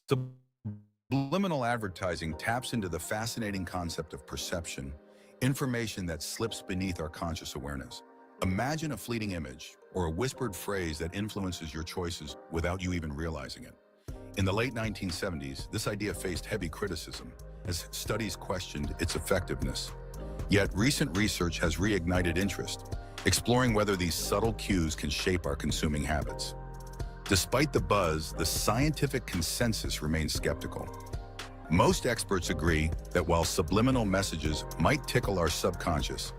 Subliminal advertising taps into the fascinating concept of perception, information that slips beneath our conscious awareness. Imagine a fleeting image or a whispered phrase that influences your choices without you even realizing it. In the late 1970s, this idea faced heavy criticism as studies questioned its effectiveness. Yet recent research has reignited interest, exploring whether these subtle cues can shape our consuming habits. Despite the buzz, the scientific consensus remains skeptical. Most experts agree that while subliminal messages might tickle our subconscious,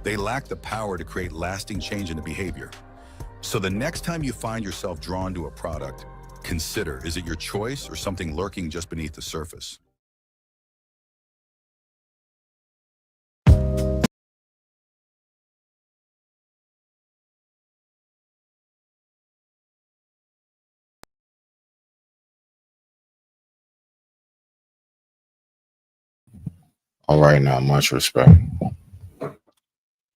they lack the power to create lasting change in the behavior. So the next time you find yourself drawn to a product, consider, is it your choice or something lurking just beneath the surface? All right, now, much respect. What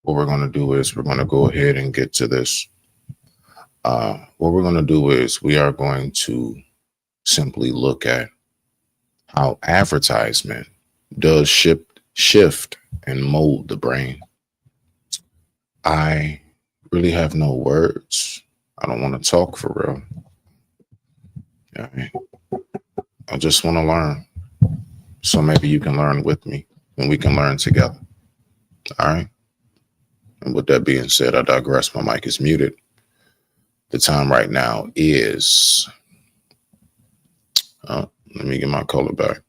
we're going to do is we're going to go ahead and get to this. What we're going to do is we are going to simply look at how advertisement does shift and mold the brain. I really have no words. I don't want to talk for real. Yeah, I just want to learn. So maybe you can learn with me and we can learn together. All right. And with that being said, I digress. My mic is muted. The time right now is, let me get my color back.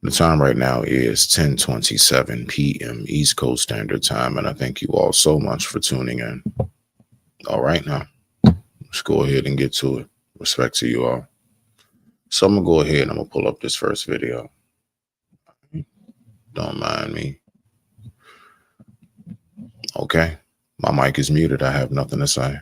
The time right now is 10:27 p.m. East Coast Standard Time. And I thank you all so much for tuning in. All right, now let's go ahead and get to it. Respect to you all. So I'm going to go ahead and I'm going to pull up this first video. Don't mind me. Okay. My mic is muted. I have nothing to say.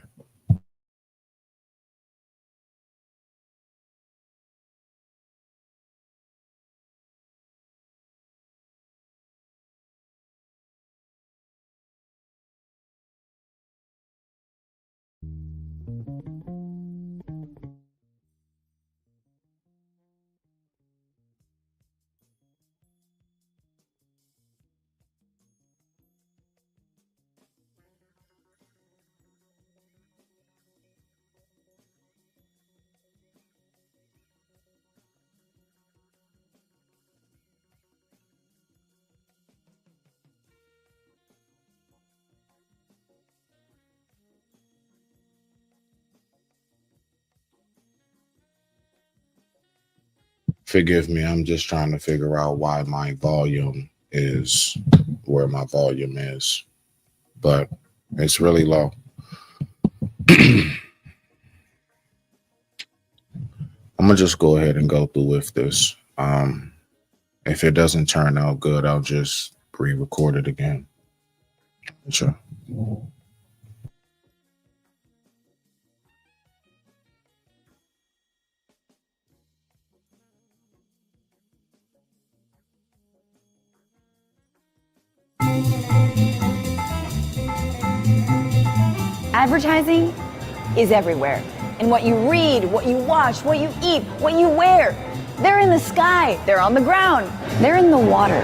Forgive me, I'm just trying to figure out why my volume is where my volume is, but it's really low. I'm gonna just go ahead and go through with this. If it doesn't turn out good, I'll just re-record it again. Sure. Advertising is everywhere. And what you read, what you watch, what you eat, what you wear. They're in the sky, they're on the ground, they're in the water.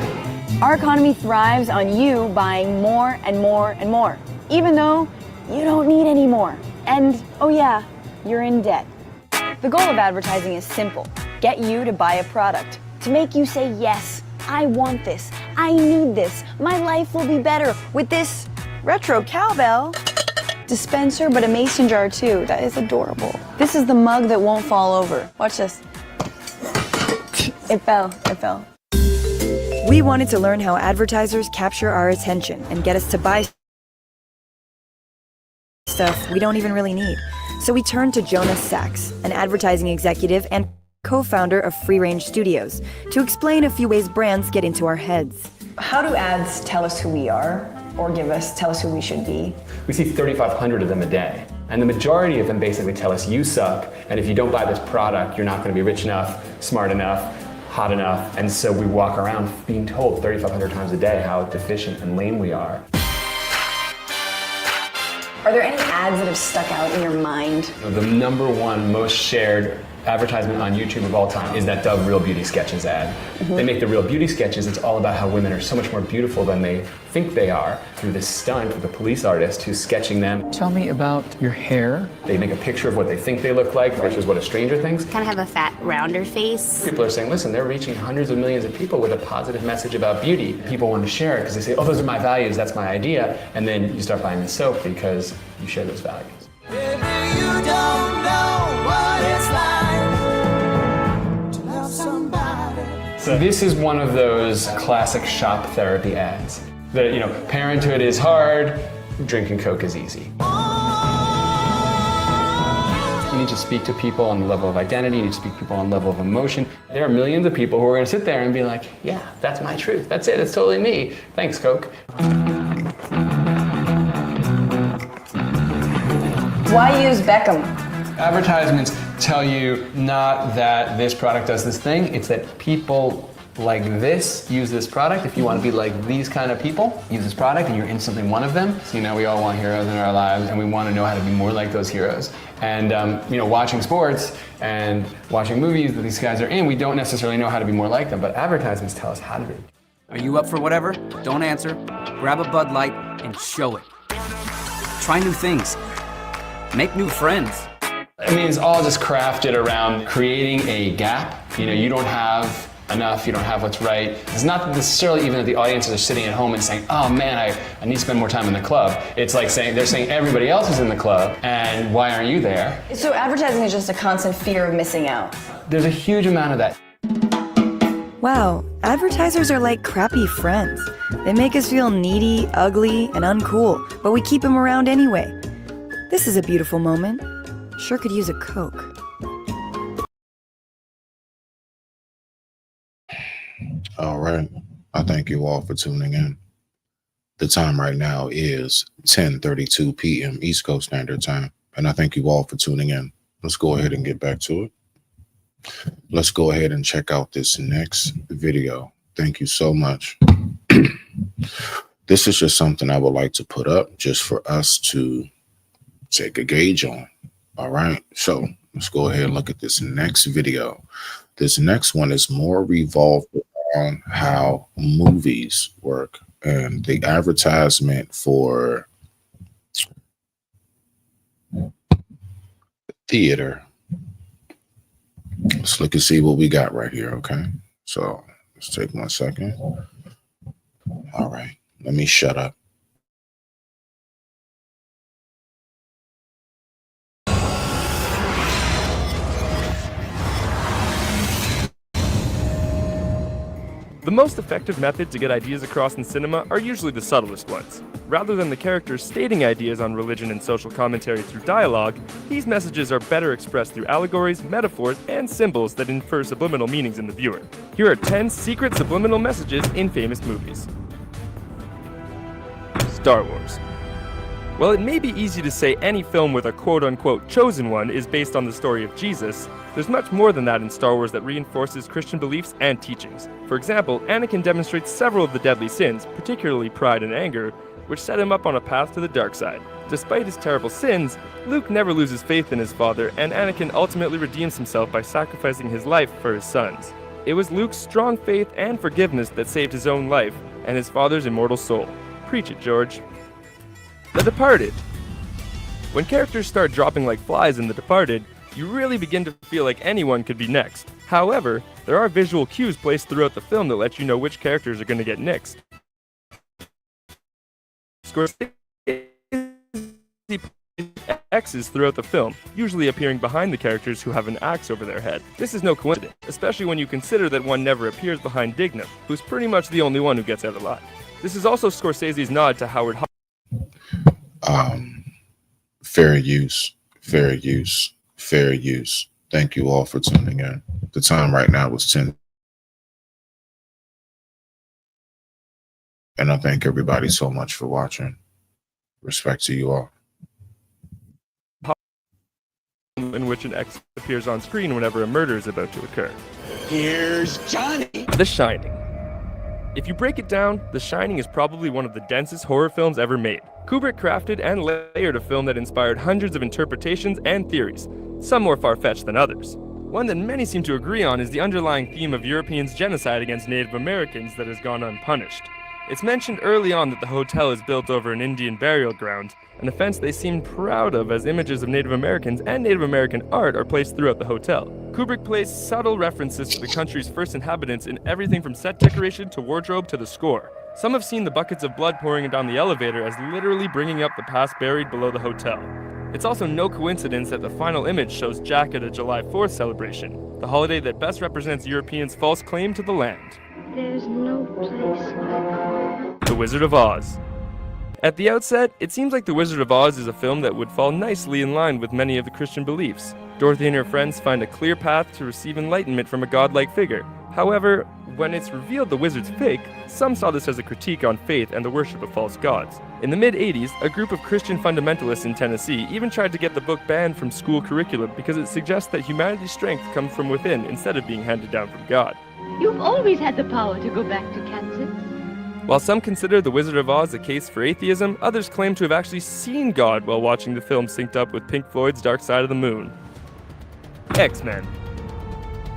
Our economy thrives on you buying more and more and more, even though you don't need any more. And, oh yeah, you're in debt. The goal of advertising is simple. Get you to buy a product, to make you say, yes, I want this, I need this, my life will be better with this retro cowbell dispenser, but a mason jar too. That is adorable. This is the mug that won't fall over. Watch this. It fell. We wanted to learn how advertisers capture our attention and get us to buy stuff we don't even really need. So we turned to Jonas Sachs, an advertising executive and co-founder of Free Range Studios, to explain a few ways brands get into our heads. How do ads tell us who we are? Or tell us who we should be? We see 3,500 of them a day. And the majority of them basically tell us you suck, and if you don't buy this product, you're not going to be rich enough, smart enough, hot enough. And so we walk around being told 3,500 times a day how deficient and lame we are. Are there any ads that have stuck out in your mind? The number one most shared advertisement on YouTube of all time is that Dove Real Beauty Sketches ad. They make the Real Beauty Sketches. It's all about how women are so much more beautiful than they think they are through this stunt with a police artist who's sketching them. Tell me about your hair. They make a picture of what they think they look like versus what a stranger thinks. Kind of have a fat, rounder face. People are saying, listen, they're reaching hundreds of millions of people with a positive message about beauty. People want to share it because they say, oh, those are my values, that's my idea. And then you start buying the soap because you share those values. Baby, you don't know what it's like to love somebody. So this is one of those classic shop therapy ads. That, you know, parenthood is hard, drinking Coke is easy. You need to speak to people on the level of identity, you need to speak to people on the level of emotion. There are millions of people who are gonna sit there and be like, yeah, that's my truth, that's it, it's totally me. Thanks, Coke. Why use Beckham? Advertisements tell you not that this product does this thing, it's that people like this use this product. If you want to be like these kind of people, use this product and you're instantly one of them. So, you know, we all want heroes in our lives and we want to know how to be more like those heroes. And, you know, watching sports and watching movies that these guys are in, we don't necessarily know how to be more like them, but advertisements tell us how to be. Are you up for whatever? Don't answer. Grab a Bud Light and show it. Try new things. Make new friends. I mean, it's all just crafted around creating a gap. You know, you don't have enough, you don't have what's right. It's not necessarily even that the audiences are sitting at home and saying, oh man, I need to spend more time in the club. It's like they're saying everybody else is in the club and why aren't you there? So advertising is just a constant fear of missing out. There's a huge amount of that. Wow, advertisers are like crappy friends. They make us feel needy, ugly, and uncool, but we keep them around anyway. This is a beautiful moment. Sure could use a Coke. All right. I thank you all for tuning in. The time right now is 10:32 p.m. East Coast Standard Time. And I thank you all for tuning in. Let's go ahead and get back to it. Let's go ahead and check out this next video. Thank you so much. This is just something I would like to put up just for us to take a gauge on. All right. So let's go ahead and look at this next video. This next one is more revolved around how movies work and the advertisement for theater. Let's look and see what we got right here. Okay. So let's take 1 second. All right. Let me shut up. The most effective method to get ideas across in cinema are usually the subtlest ones. Rather than the characters stating ideas on religion and social commentary through dialogue, these messages are better expressed through allegories, metaphors, and symbols that infer subliminal meanings in the viewer. Here are 10 secret subliminal messages in famous movies. Star Wars. While it may be easy to say any film with a quote-unquote chosen one is based on the story of Jesus, there's much more than that in Star Wars that reinforces Christian beliefs and teachings. For example, Anakin demonstrates several of the deadly sins, particularly pride and anger, which set him up on a path to the dark side. Despite his terrible sins, Luke never loses faith in his father, and Anakin ultimately redeems himself by sacrificing his life for his sons. It was Luke's strong faith and forgiveness that saved his own life and his father's immortal soul. Preach it, George. The Departed. When characters start dropping like flies in The Departed, you really begin to feel like anyone could be next. However, there are visual cues placed throughout the film that let you know which characters are going to get nixed. Scorsese X's throughout the film, usually appearing behind the characters who have an axe over their head. This is no coincidence, especially when you consider that one never appears behind Dignam, who's pretty much the only one who gets out alive. This is also Scorsese's nod to Howard Fair use, fair use, fair use. Thank you all for tuning in. The time right now is 10. And I thank everybody so much for watching. Respect to you all. in which an X appears on screen whenever a murder is about to occur. Here's Johnny. The Shining. If you break it down, The Shining is probably one of the densest horror films ever made. Kubrick crafted and layered a film that inspired hundreds of interpretations and theories, some more far-fetched than others. One that many seem to agree on is the underlying theme of Europeans' genocide against Native Americans that has gone unpunished. It's mentioned early on that the hotel is built over an Indian burial ground, an offense they seem proud of as images of Native Americans and Native American art are placed throughout the hotel. Kubrick placed subtle references to the country's first inhabitants in everything from set decoration to wardrobe to the score. Some have seen the buckets of blood pouring down the elevator as literally bringing up the past buried below the hotel. It's also no coincidence that the final image shows Jack at a July 4th celebration, the holiday that best represents Europeans' false claim to the land. There's no place like home. The Wizard of Oz. At the outset, it seems like The Wizard of Oz is a film that would fall nicely in line with many of the Christian beliefs. Dorothy and her friends find a clear path to receive enlightenment from a godlike figure. However, when it's revealed the wizard's fake, some saw this as a critique on faith and the worship of false gods. In the mid-80s, a group of Christian fundamentalists in Tennessee even tried to get the book banned from school curriculum because it suggests that humanity's strength comes from within instead of being handed down from God. You've always had the power to go back to Kansas. While some consider The Wizard of Oz a case for atheism, others claim to have actually seen God while watching the film synced up with Pink Floyd's Dark Side of the Moon. X-Men.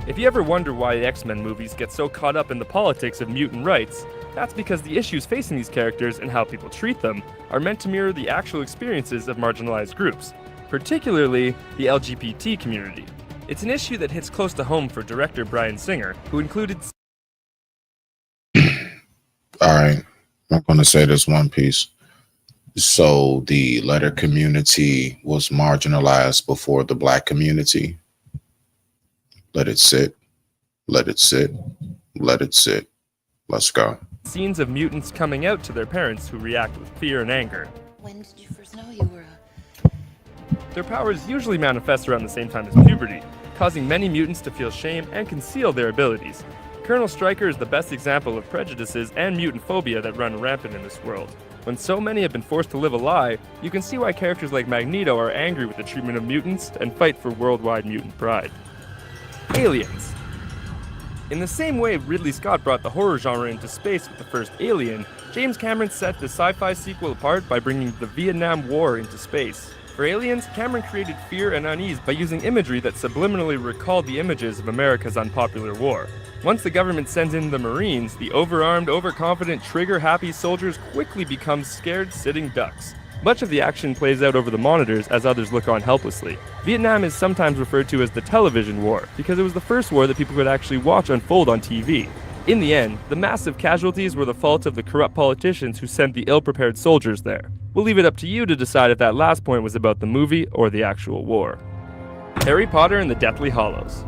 If you ever wonder why X-Men movies get so caught up in the politics of mutant rights, that's because the issues facing these characters and how people treat them are meant to mirror the actual experiences of marginalized groups, particularly the LGBT community. It's an issue that hits close to home for director Bryan Singer, who included... Alright, I'm going to say this one piece. So the letter community was marginalized before the black community. Let it sit. Let it sit. Let it sit. Let's go. Scenes of mutants coming out to their parents who react with fear and anger. When did you first know you were Their powers usually manifest around the same time as puberty, causing many mutants to feel shame and conceal their abilities. Colonel Stryker is the best example of prejudices and mutant phobia that run rampant in this world. When so many have been forced to live a lie, you can see why characters like Magneto are angry with the treatment of mutants and fight for worldwide mutant pride. Aliens. In the same way Ridley Scott brought the horror genre into space with the first Alien, James Cameron set the sci-fi sequel apart by bringing the Vietnam War into space. For Aliens, Cameron created fear and unease by using imagery that subliminally recalled the images of America's unpopular war. Once the government sends in the Marines, the overarmed, overconfident, trigger-happy soldiers quickly become scared sitting ducks. Much of the action plays out over the monitors as others look on helplessly. Vietnam is sometimes referred to as the television war because it was the first war that people could actually watch unfold on TV. In the end, the massive casualties were the fault of the corrupt politicians who sent the ill-prepared soldiers there. We'll leave it up to you to decide if that last point was about the movie or the actual war. Harry Potter and the Deathly Hallows.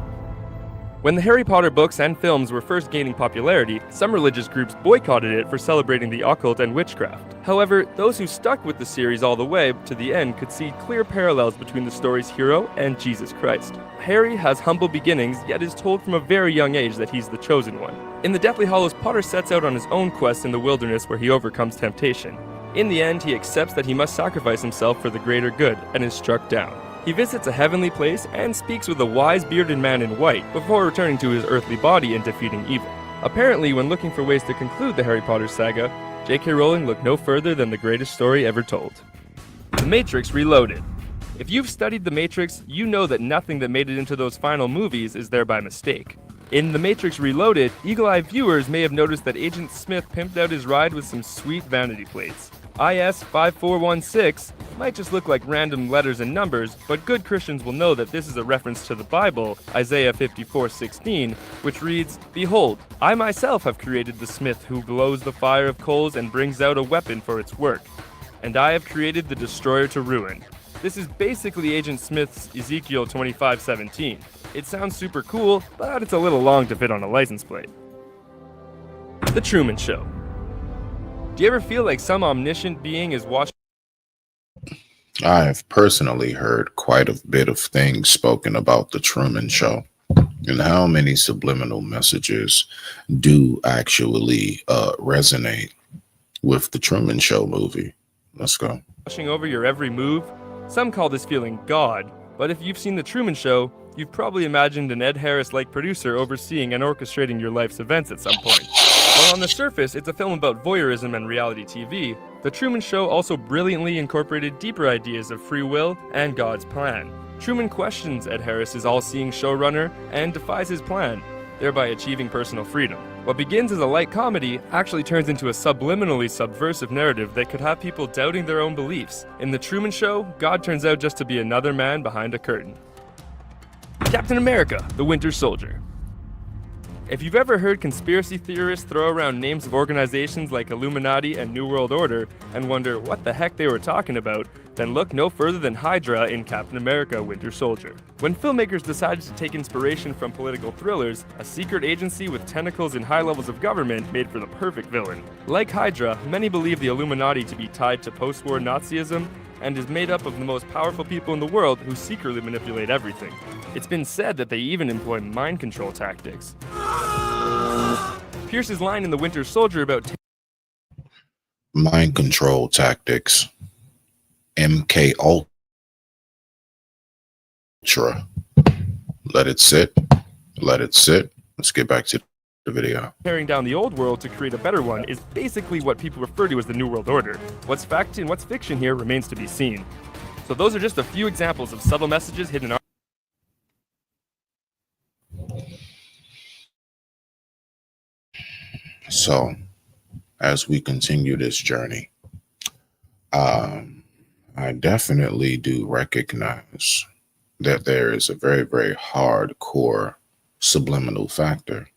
When the Harry Potter books and films were first gaining popularity, some religious groups boycotted it for celebrating the occult and witchcraft. However, those who stuck with the series all the way to the end could see clear parallels between the story's hero and Jesus Christ. Harry has humble beginnings, yet is told from a very young age that he's the chosen one. In the Deathly Hallows, Potter sets out on his own quest in the wilderness where he overcomes temptation. In the end, he accepts that he must sacrifice himself for the greater good and is struck down. He visits a heavenly place and speaks with a wise bearded man in white before returning to his earthly body and defeating evil. Apparently, when looking for ways to conclude the Harry Potter saga, J.K. Rowling looked no further than the greatest story ever told. The Matrix Reloaded. If you've studied The Matrix, you know that nothing that made it into those final movies is there by mistake. In The Matrix Reloaded, eagle-eyed viewers may have noticed that Agent Smith pimped out his ride with some sweet vanity plates. IS-5416 might just look like random letters and numbers, but good Christians will know that this is a reference to the Bible, Isaiah 54:16, which reads, "Behold, I myself have created the smith who blows the fire of coals and brings out a weapon for its work. And I have created the destroyer to ruin." This is basically Agent Smith's Ezekiel 25:17. It sounds super cool, but it's a little long to fit on a license plate. The Truman Show. Do you ever feel like some omniscient being is watching? I have personally heard quite a bit of things spoken about the Truman Show and how many subliminal messages do actually resonate with the Truman Show movie. Let's go. Watching over your every move? Some call this feeling God, but if you've seen The Truman Show, you've probably imagined an Ed Harris-like producer overseeing and orchestrating your life's events at some point. While on the surface, it's a film about voyeurism and reality TV, The Truman Show also brilliantly incorporated deeper ideas of free will and God's plan. Truman questions Ed Harris's all-seeing showrunner and defies his plan, thereby achieving personal freedom. What begins as a light comedy actually turns into a subliminally subversive narrative that could have people doubting their own beliefs. In The Truman Show, God turns out just to be another man behind a curtain. Captain America, the Winter Soldier. If you've ever heard conspiracy theorists throw around names of organizations like Illuminati and New World Order and wonder what the heck they were talking about, then look no further than Hydra in Captain America Winter Soldier. When filmmakers decided to take inspiration from political thrillers, a secret agency with tentacles in high levels of government made for the perfect villain. Like Hydra, many believe the Illuminati to be tied to post-war Nazism and is made up of the most powerful people in the world who secretly manipulate everything. It's been said that they even employ mind control tactics. Pierce's line in The Winter Soldier about mind control tactics. MK Ultra. Let it sit. Let it sit. Let's get back to the video. tearing down the old world to create a better one is basically what people refer to as the New World Order. What's fact and what's fiction here remains to be seen. So those are just a few examples of subtle messages hidden in our So, as we continue this journey, I definitely do recognize that there is a very, very hardcore subliminal factor.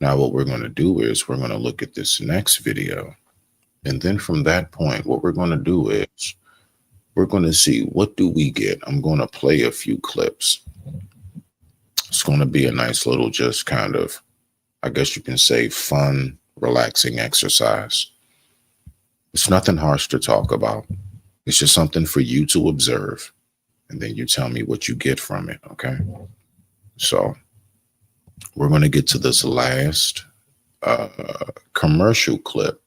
Now, what we're going to do is we're going to look at this next video. And then from that point, what we're going to do is we're going to see what do we get. I'm going to play a few clips. It's going to be a nice little just kind of, I guess you can say, fun, relaxing exercise. It's nothing harsh to talk about. It's just something for you to observe. And then you tell me what you get from it, okay? So we're going to get to this last commercial clip.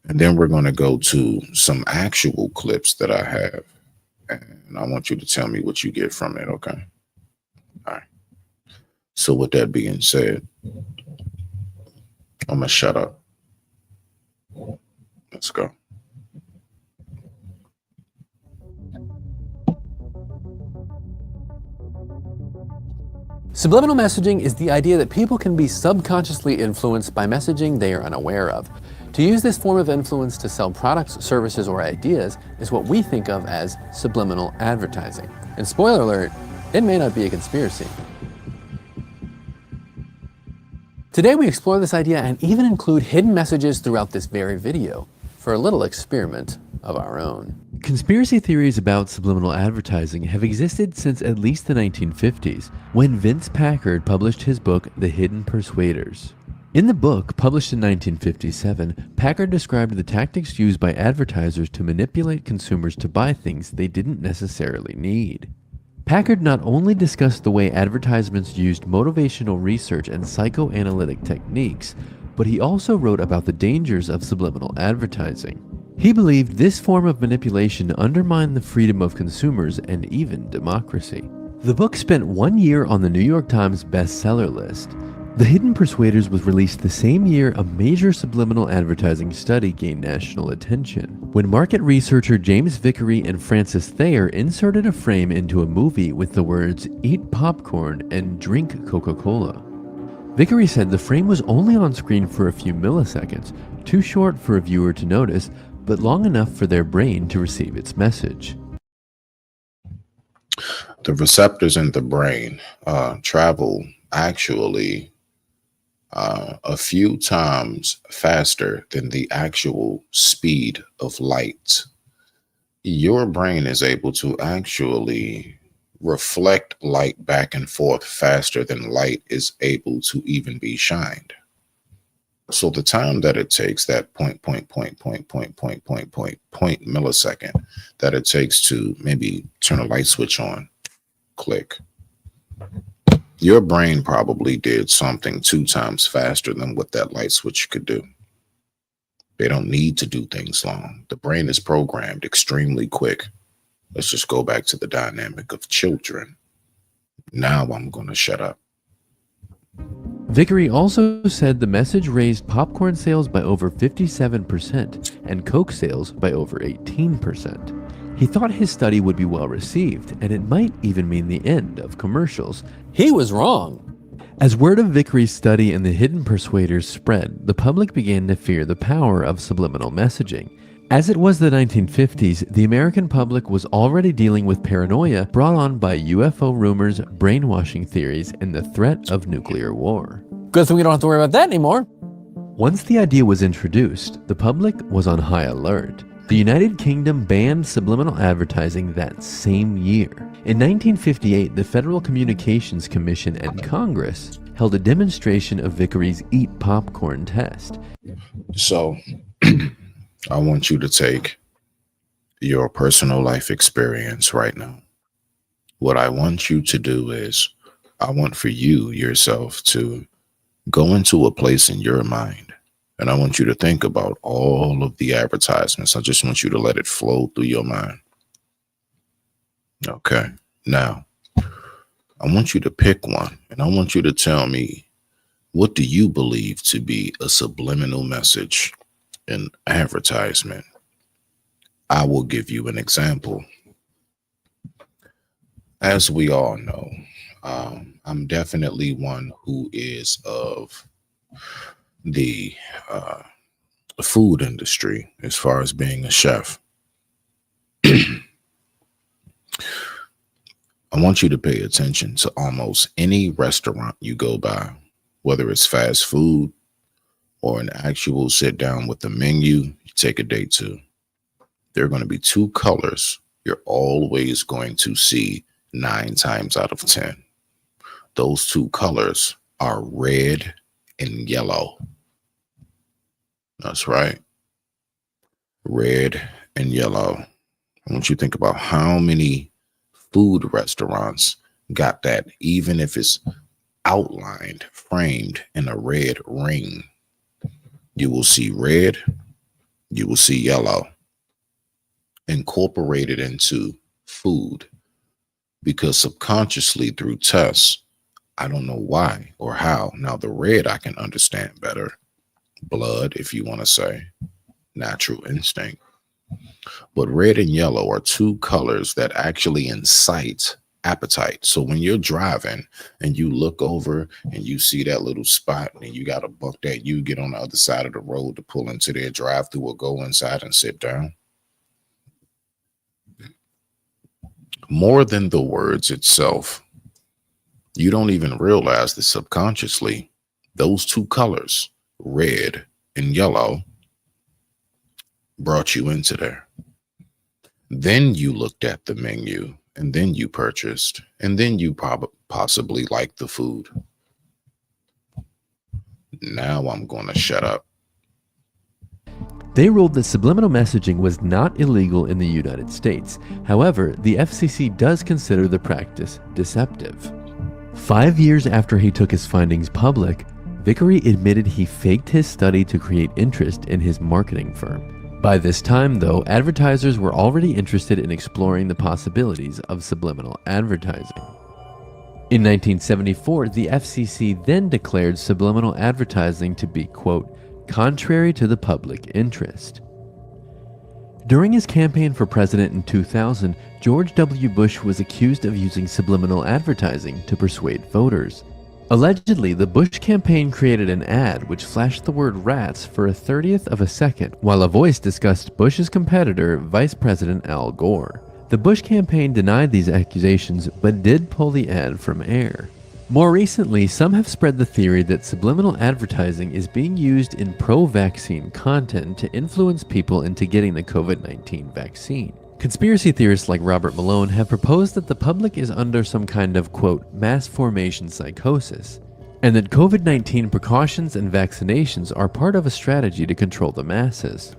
And then we're going to go to some actual clips that I have. And I want you to tell me what you get from it, okay? All right. So with that being said, I'm going to shut up. Let's go. Subliminal messaging is the idea that people can be subconsciously influenced by messaging they are unaware of. To use this form of influence to sell products, services, or ideas is what we think of as subliminal advertising. And spoiler alert, it may not be a conspiracy. Today we explore this idea and even include hidden messages throughout this very video for a little experiment of our own. Conspiracy theories about subliminal advertising have existed since at least the 1950s, when Vince Packard published his book, The Hidden Persuaders. In the book, published in 1957, Packard described the tactics used by advertisers to manipulate consumers to buy things they didn't necessarily need. Packard not only discussed the way advertisements used motivational research and psychoanalytic techniques, but he also wrote about the dangers of subliminal advertising. He believed this form of manipulation undermined the freedom of consumers and even democracy. The book spent 1 year on the New York Times bestseller list. The Hidden Persuaders was released the same year a major subliminal advertising study gained national attention, when market researcher James Vickery and Francis Thayer inserted a frame into a movie with the words, "Eat popcorn and drink Coca-Cola." Vickery said the frame was only on screen for a few milliseconds, too short for a viewer to notice, but long enough for their brain to receive its message. The receptors in the brain travel actually a few times faster than the actual speed of light. Your brain is able to actually reflect light back and forth faster than light is able to even be shined. So the time that it takes, that point millisecond that it takes to maybe turn a light switch on, click. Your brain probably did something 2 times faster than what that light switch could do. They don't need to do things long. The brain is programmed extremely quick. Let's just go back to the dynamic of children. Now I'm going to shut up. Vickery also said the message raised popcorn sales by over 57% and Coke sales by over 18%. He thought his study would be well received, and it might even mean the end of commercials. He was wrong. As word of Vickery's study and the hidden persuaders spread, the public began to fear the power of subliminal messaging. As it was the 1950s, the American public was already dealing with paranoia brought on by UFO rumors, brainwashing theories, and the threat of nuclear war. Good thing we don't have to worry about that anymore. Once the idea was introduced, the public was on high alert. The United Kingdom banned subliminal advertising that same year. In 1958, the Federal Communications Commission and Congress held a demonstration of Vickery's Eat Popcorn test. So, I want you to take your personal life experience right now. What I want you to do is, I want for you yourself to go into a place in your mind, and I want you to think about all of the advertisements. I just want you to let it flow through your mind. Okay. Now, I want you to pick one, and I want you to tell me, what do you believe to be a subliminal message? An advertisement. I will give you an example. As we all know, I'm definitely one who is of the food industry as far as being a chef. I want you to pay attention to almost any restaurant you go by, whether it's fast food or an actual sit down with the menu you take a date to. There are going to be two colors you're always going to see 9 times out of 10. Those two colors are red and yellow. That's right. Red and yellow. I want you to think about how many food restaurants got that, even if it's outlined, framed in a red ring. You will see red, you will see yellow incorporated into food, because subconsciously through tests, I don't know why or how. Now the red I can understand better. Blood, if you want to say, natural instinct. But red and yellow are two colors that actually incite appetite. So when you're driving and you look over and you see that little spot and you got a buck that you get on the other side of the road to pull into their drive-through or go inside and sit down. More than the words itself, you don't even realize that subconsciously those two colors, red and yellow, brought you into there. Then you looked at the menu, and then you purchased, and then you possibly liked the food. Now I'm going to shut up. They ruled that subliminal messaging was not illegal in the United States. However, the FCC does consider the practice deceptive. 5 years after he took his findings public, Vickery admitted he faked his study to create interest in his marketing firm. By this time, though, advertisers were already interested in exploring the possibilities of subliminal advertising. In 1974, the FCC then declared subliminal advertising to be, quote, contrary to the public interest. During his campaign for president in 2000, George W. Bush was accused of using subliminal advertising to persuade voters. Allegedly, the Bush campaign created an ad which flashed the word rats for 1/30th of a second, while a voice discussed Bush's competitor, Vice President Al Gore. The Bush campaign denied these accusations, but did pull the ad from air. More recently, some have spread the theory that subliminal advertising is being used in pro-vaccine content to influence people into getting the COVID-19 vaccine. Conspiracy theorists like Robert Malone have proposed that the public is under some kind of, quote, mass formation psychosis, and that COVID-19 precautions and vaccinations are part of a strategy to control the masses.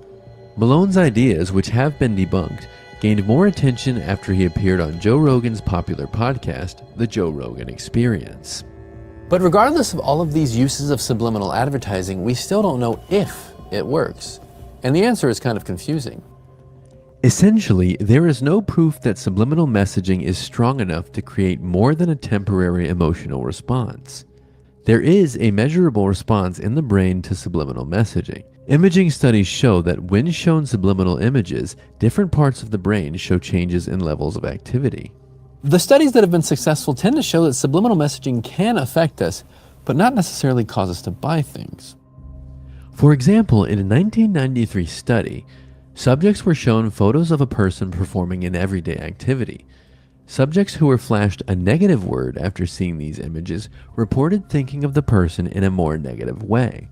Malone's ideas, which have been debunked, gained more attention after he appeared on Joe Rogan's popular podcast, The Joe Rogan Experience. But regardless of all of these uses of subliminal advertising, we still don't know if it works. And the answer is kind of confusing. Essentially, there is no proof that subliminal messaging is strong enough to create more than a temporary emotional response. There is a measurable response in the brain to subliminal messaging. Imaging studies show that when shown subliminal images, different parts of the brain show changes in levels of activity. The studies that have been successful tend to show that subliminal messaging can affect us, but not necessarily cause us to buy things. For example, in a 1993 study, subjects were shown photos of a person performing an everyday activity. Subjects who were flashed a negative word after seeing these images reported thinking of the person in a more negative way.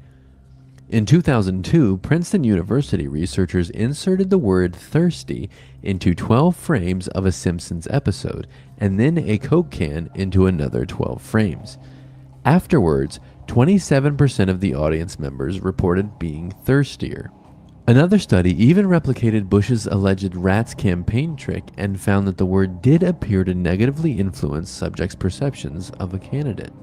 In 2002, Princeton University researchers inserted the word thirsty into 12 frames of a Simpsons episode, and then a Coke can into another 12 frames. Afterwards, 27% of the audience members reported being thirstier. Another study even replicated Bush's alleged rats campaign trick and found that the word did appear to negatively influence subjects' perceptions of a candidate.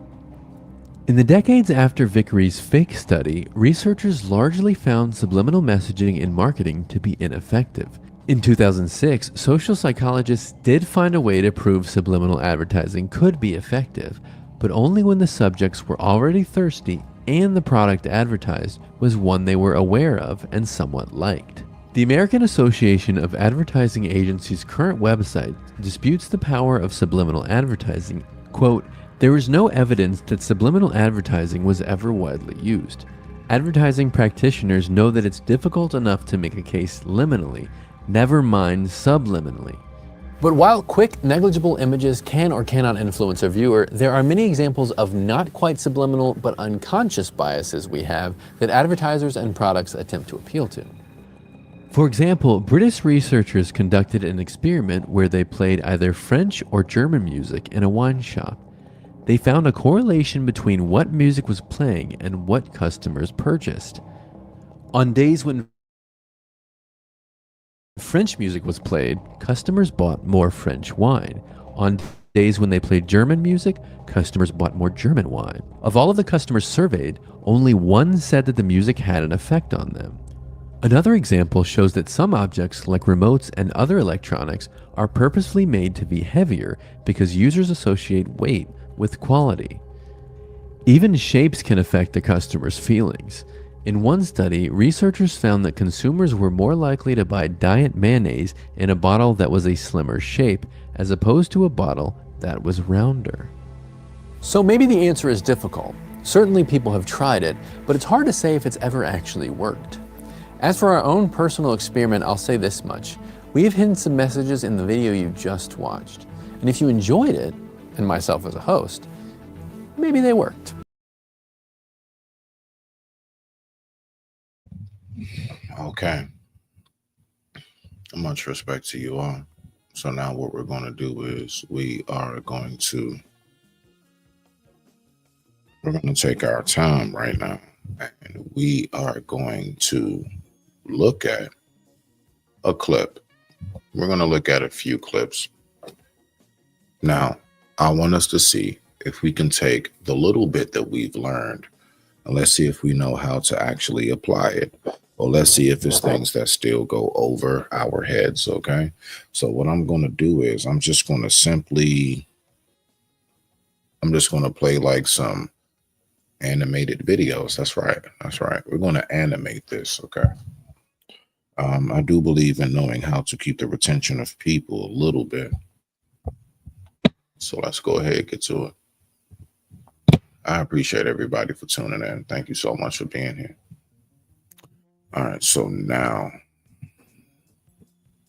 In the decades after Vickery's fake study, researchers largely found subliminal messaging in marketing to be ineffective. In 2006, social psychologists did find a way to prove subliminal advertising could be effective, but only when the subjects were already thirsty and the product advertised was one they were aware of and somewhat liked. The American Association of Advertising Agencies' current website disputes the power of subliminal advertising. Quote, "There is no evidence that subliminal advertising was ever widely used. Advertising practitioners know that it's difficult enough to make a case liminally, never mind subliminally." But while quick, negligible images can or cannot influence a viewer, there are many examples of not quite subliminal but unconscious biases we have that advertisers and products attempt to appeal to. For example, British researchers conducted an experiment where they played either French or German music in a wine shop. They found a correlation between what music was playing and what customers purchased. On days when French music was played, customers bought more French wine. On days when they played German music, customers bought more German wine. Of all of the customers surveyed, only one said that the music had an effect on them. Another example shows that some objects, like remotes and other electronics, are purposefully made to be heavier because users associate weight with quality. Even shapes can affect the customer's feelings. In one study, researchers found that consumers were more likely to buy diet mayonnaise in a bottle that was a slimmer shape as opposed to a bottle that was rounder. So maybe the answer is difficult. Certainly people have tried it, but it's hard to say if it's ever actually worked. As for our own personal experiment, I'll say this much. We have hidden some messages in the video you just watched. And if you enjoyed it, and myself as a host, maybe they worked. Okay. Much respect to you all. So now what we're going to do is we're going to take our time right now, and we are going to look at a clip. We're going to look at a few clips. Now, I want us to see if we can take the little bit that we've learned, and let's see if we know how to actually apply it. Or let's see if it's things that still go over our heads, okay? So what I'm going to do is I'm just going to play like some animated videos. That's right. That's right. We're going to animate this, okay? I do believe in knowing how to keep the retention of people a little bit. So let's go ahead and get to it. I appreciate everybody for tuning in. Thank you so much for being here. All right, so now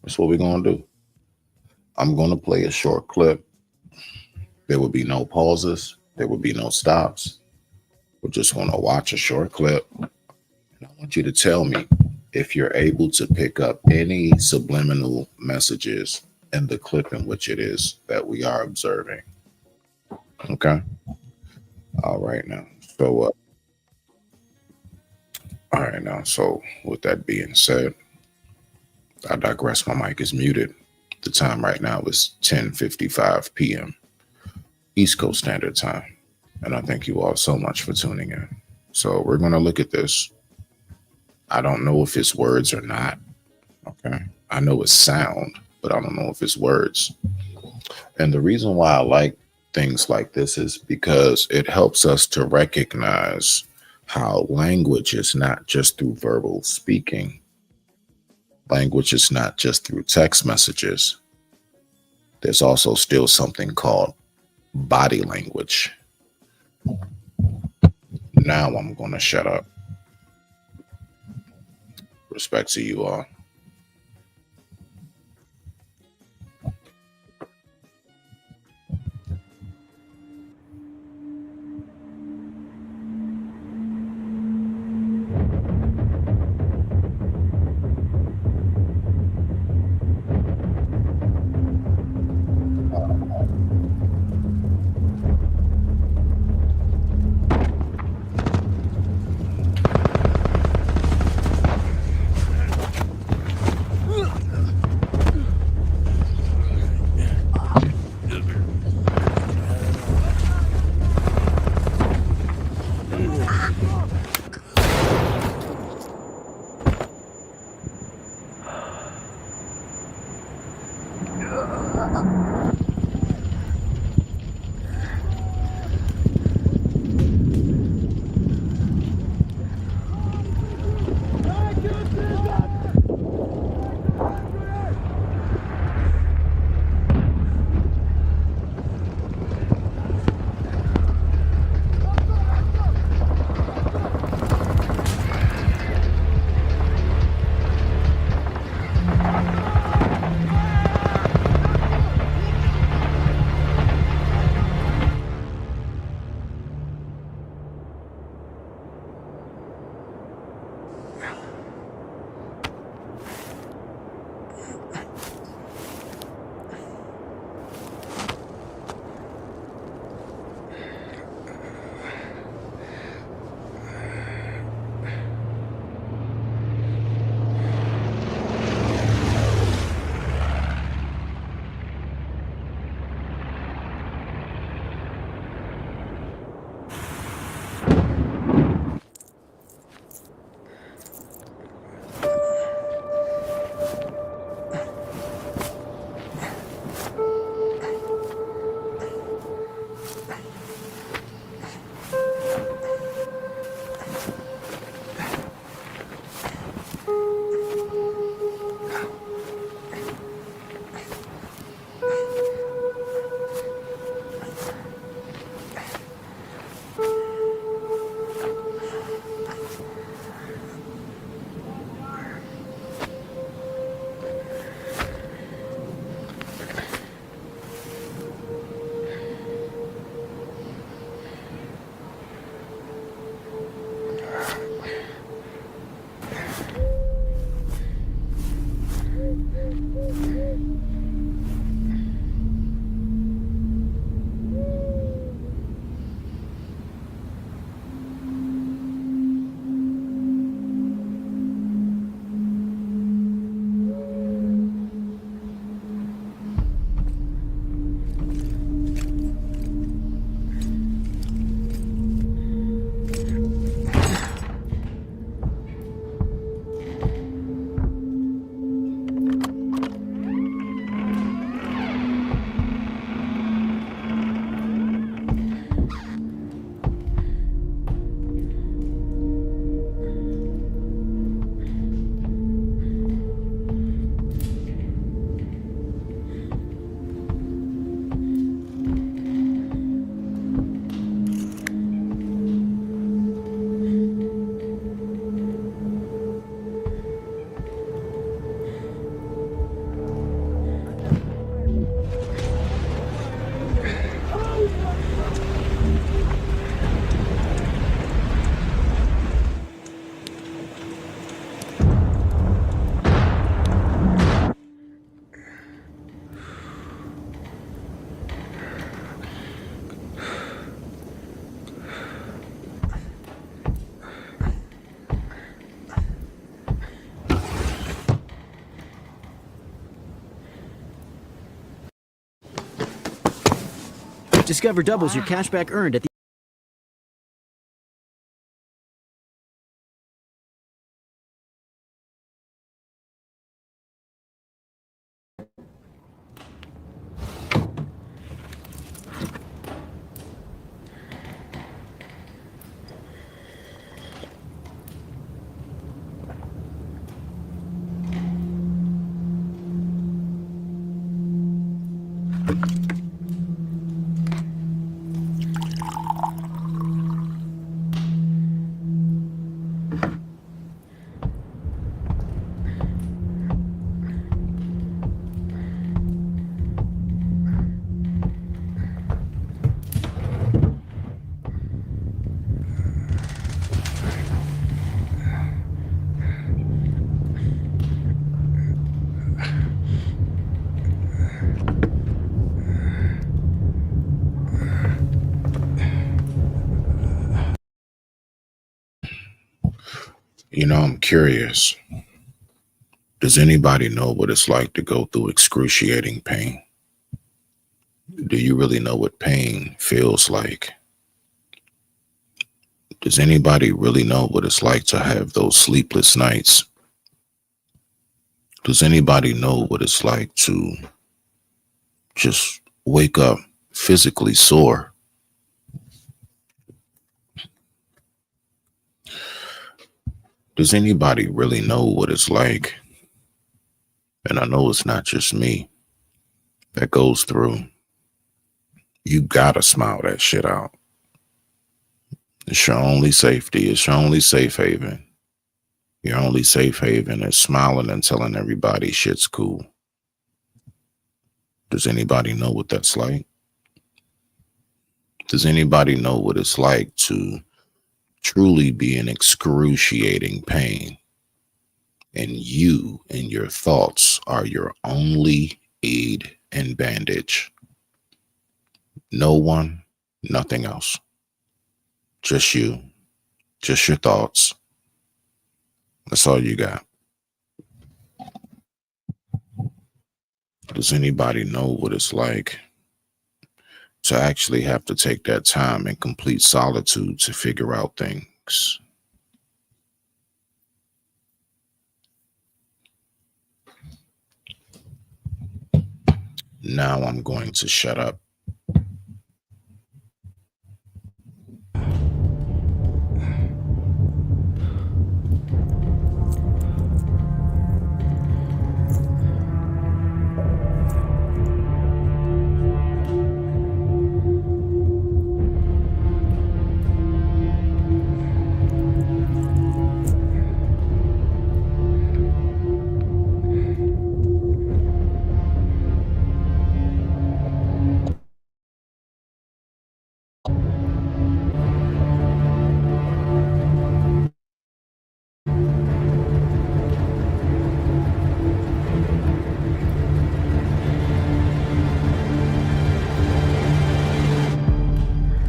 that's what we're going to do. I'm going to play a short clip. There will be no pauses. There will be no stops. We're just going to watch a short clip. And I want you to tell me if you're able to pick up any subliminal messages in the clip in which it is that we are observing. Okay? All right, now. So, all right, now, so with that being said, I digress. My mic is muted. The time right now is 10:55 p.m. East Coast Standard Time. And I thank you all so much for tuning in. So we're going to look at this. I don't know if it's words or not. Okay. I know it's sound, but I don't know if it's words. And the reason why I like things like this is because it helps us to recognize how language is not just through verbal speaking. Language is not just through text messages. There's also still something called body language. Now I'm going to shut up. Respect to you all. Discover doubles your cashback earned at the You know, I'm curious. Does anybody know what it's like to go through excruciating pain? Do you really know what pain feels like? Does anybody really know what it's like to have those sleepless nights? Does anybody know what it's like to just wake up physically sore? Does anybody really know what it's like? And I know it's not just me that goes through. You gotta smile that shit out. It's your only safety. It's your only safe haven. Your only safe haven is smiling and telling everybody shit's cool. Does anybody know what that's like? Does anybody know what it's like to truly be in excruciating pain, and you and your thoughts are your only aid and bandage? No one, nothing else. Just you, just your thoughts. That's all you got. Does anybody know what it's like to actually have to take that time in complete solitude to figure out things? Now I'm going to shut up.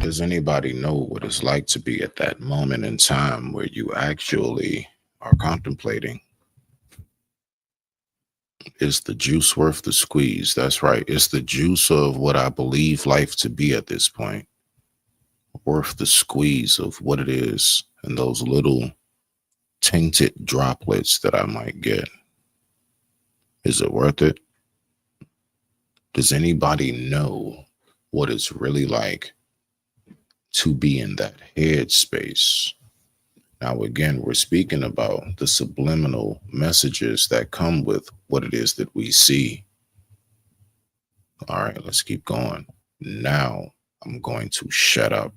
Does anybody know what it's like to be at that moment in time where you actually are contemplating, is the juice worth the squeeze? That's right. It's the juice of what I believe life to be at this point worth the squeeze of what it is and those little tainted droplets that I might get? Is it worth it? Does anybody know what it's really like to be in that headspace? Now, again, we're speaking about the subliminal messages that come with what it is that we see. All right, let's keep going. Now, I'm going to shut up.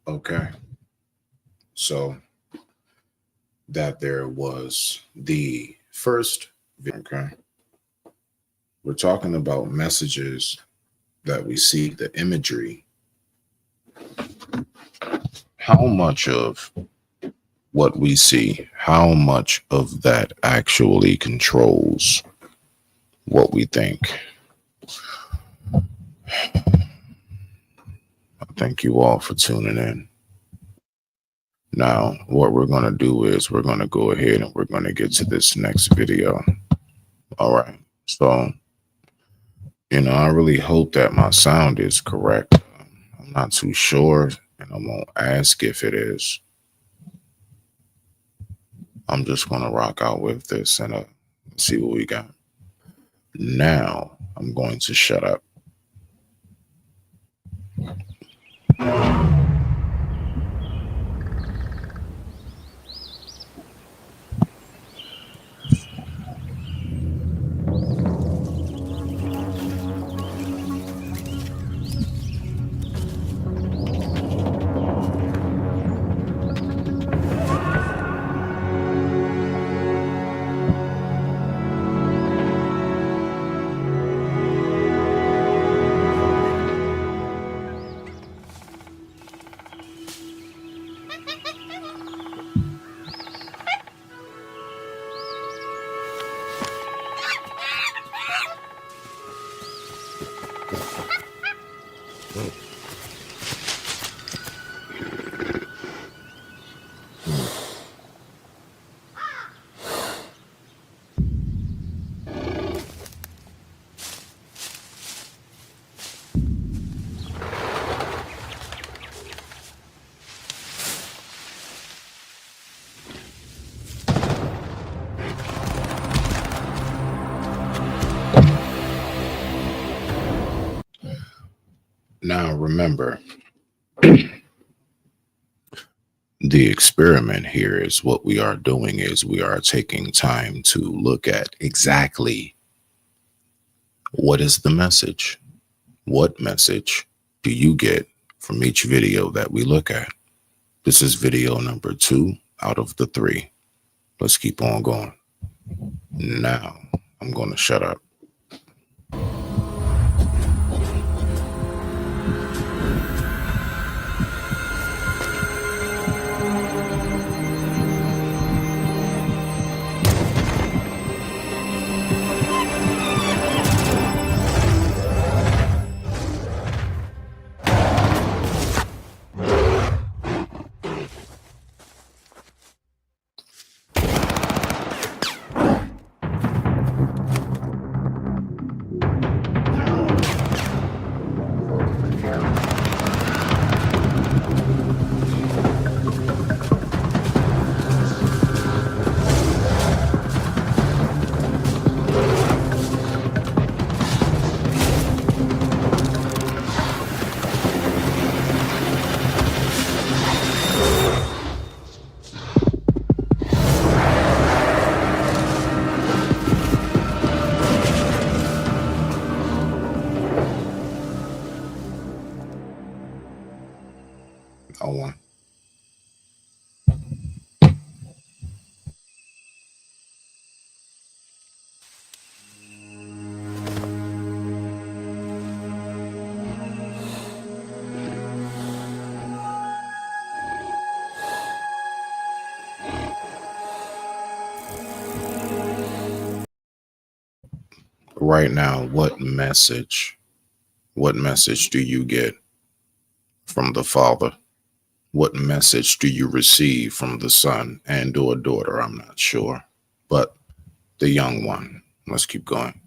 Okay. So that there was the first video. Okay. We're talking about messages that we see, the imagery. How much of what we see, how much of that actually controls what we think? Thank you all for tuning in. Now, what we're going to do is we're going to go ahead and we're going to get to this next video. All right. So, I really hope that my sound is correct. I'm not too sure, and I won't ask if it is. I'm just going to rock out with this and see what we got. Now, I'm going to shut up. Now, remember, the experiment here is what we are doing is we are taking time to look at exactly what is the message. What message do you get from each video that we look at? This is video number 2 out of the 3. Let's keep on going. Now, I'm going to shut up. One. Right now, what message do you get from the Father? What message do you receive from the son and or daughter? I'm not sure, but the young one. Let's keep going.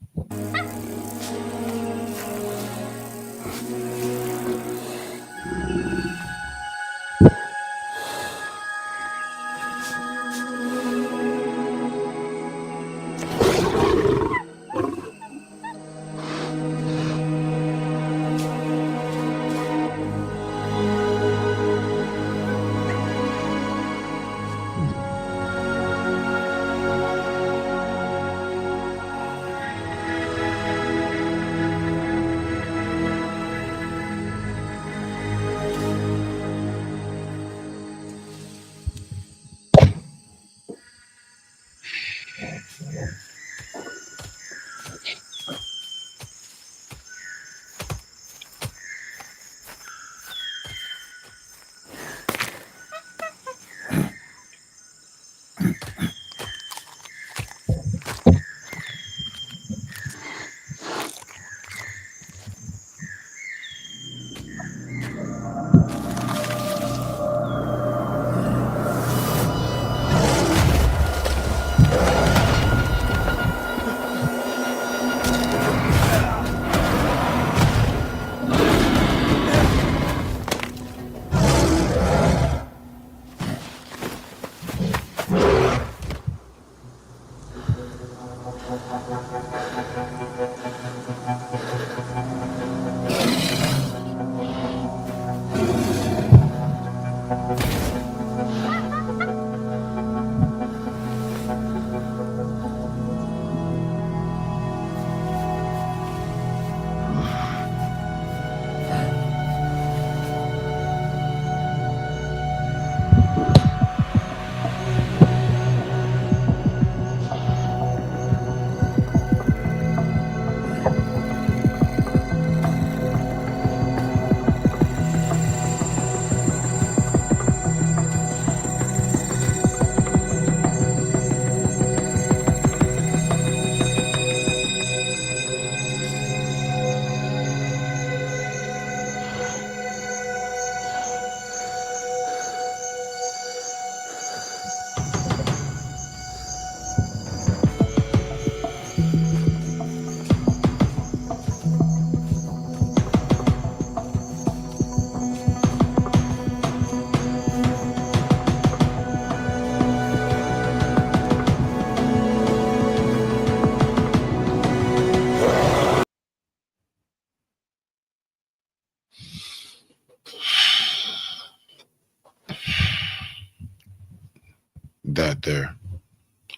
That there.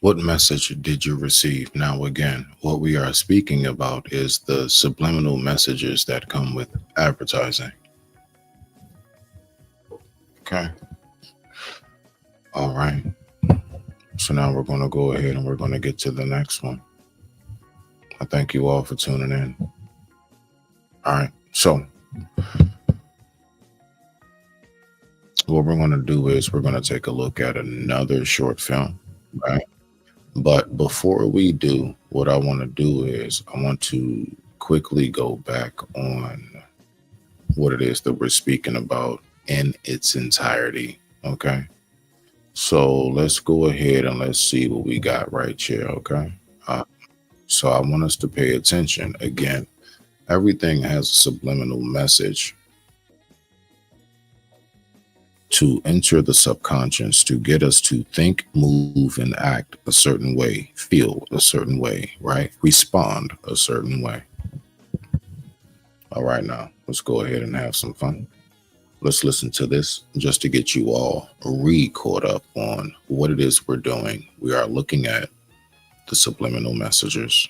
What message did you receive? Now, again, what we are speaking about is the subliminal messages that come with advertising. Okay. All right. So now we're going to go ahead and we're going to get to the next one. I thank you all for tuning in. All right. So what we're going to do is we're going to take a look at another short film, right? But before we do, what I want to do is I want to quickly go back on what it is that we're speaking about in its entirety. Okay. So let's go ahead and let's see what we got right here. Okay. So I want us to pay attention. Again, everything has a subliminal message to enter the subconscious, to get us to think, move, and act a certain way, feel a certain way, right? Respond a certain way. All right, now let's go ahead and have some fun. Let's listen to this just to get you all caught up on what it is we're doing. We are looking at the subliminal messages.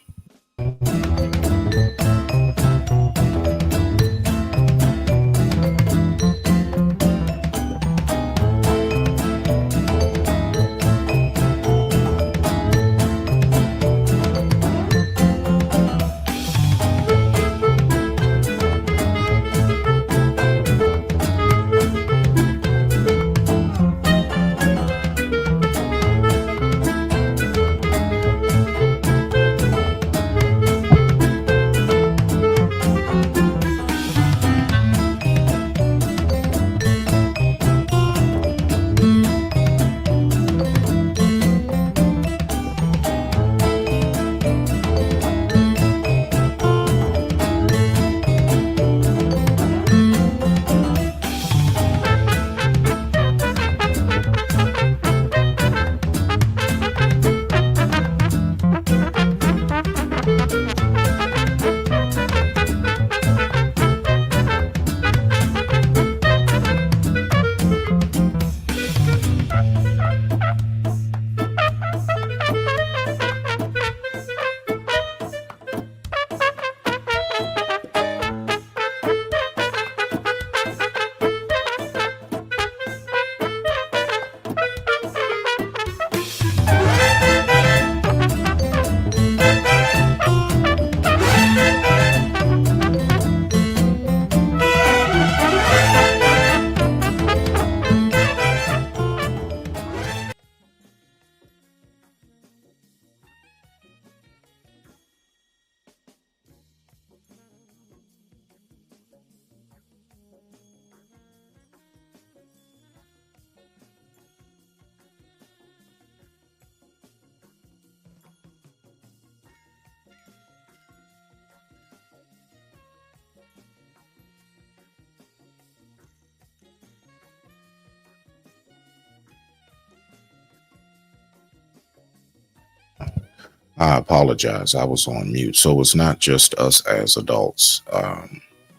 I apologize. I was on mute. So it's not just us as adults.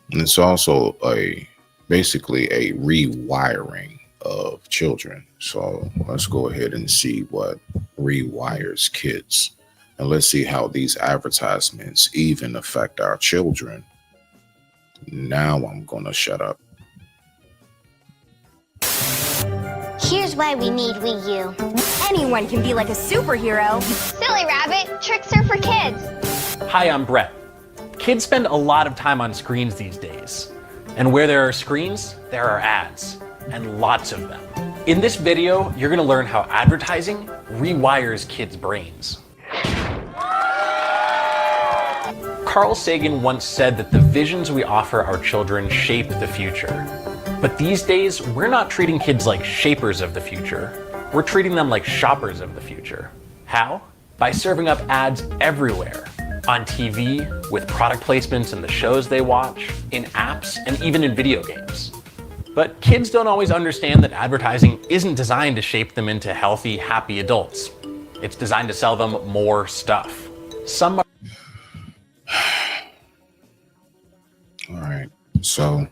It's also basically a rewiring of children. So let's go ahead and see what rewires kids. And let's see how these advertisements even affect our children. Now I'm going to shut up. Here's why we need Wii U. Anyone can be like a superhero. Silly rabbit, tricks are for kids. Hi, I'm Brett. Kids spend a lot of time on screens these days. And where there are screens, there are ads, and lots of them. In this video, you're gonna learn how advertising rewires kids' brains. Carl Sagan once said that the visions we offer our children shape the future. But these days, we're not treating kids like shapers of the future. We're treating them like shoppers of the future. How? By serving up ads everywhere. On TV, with product placements in the shows they watch, in apps, and even in video games. But kids don't always understand that advertising isn't designed to shape them into healthy, happy adults. It's designed to sell them more stuff. Some are... All right. So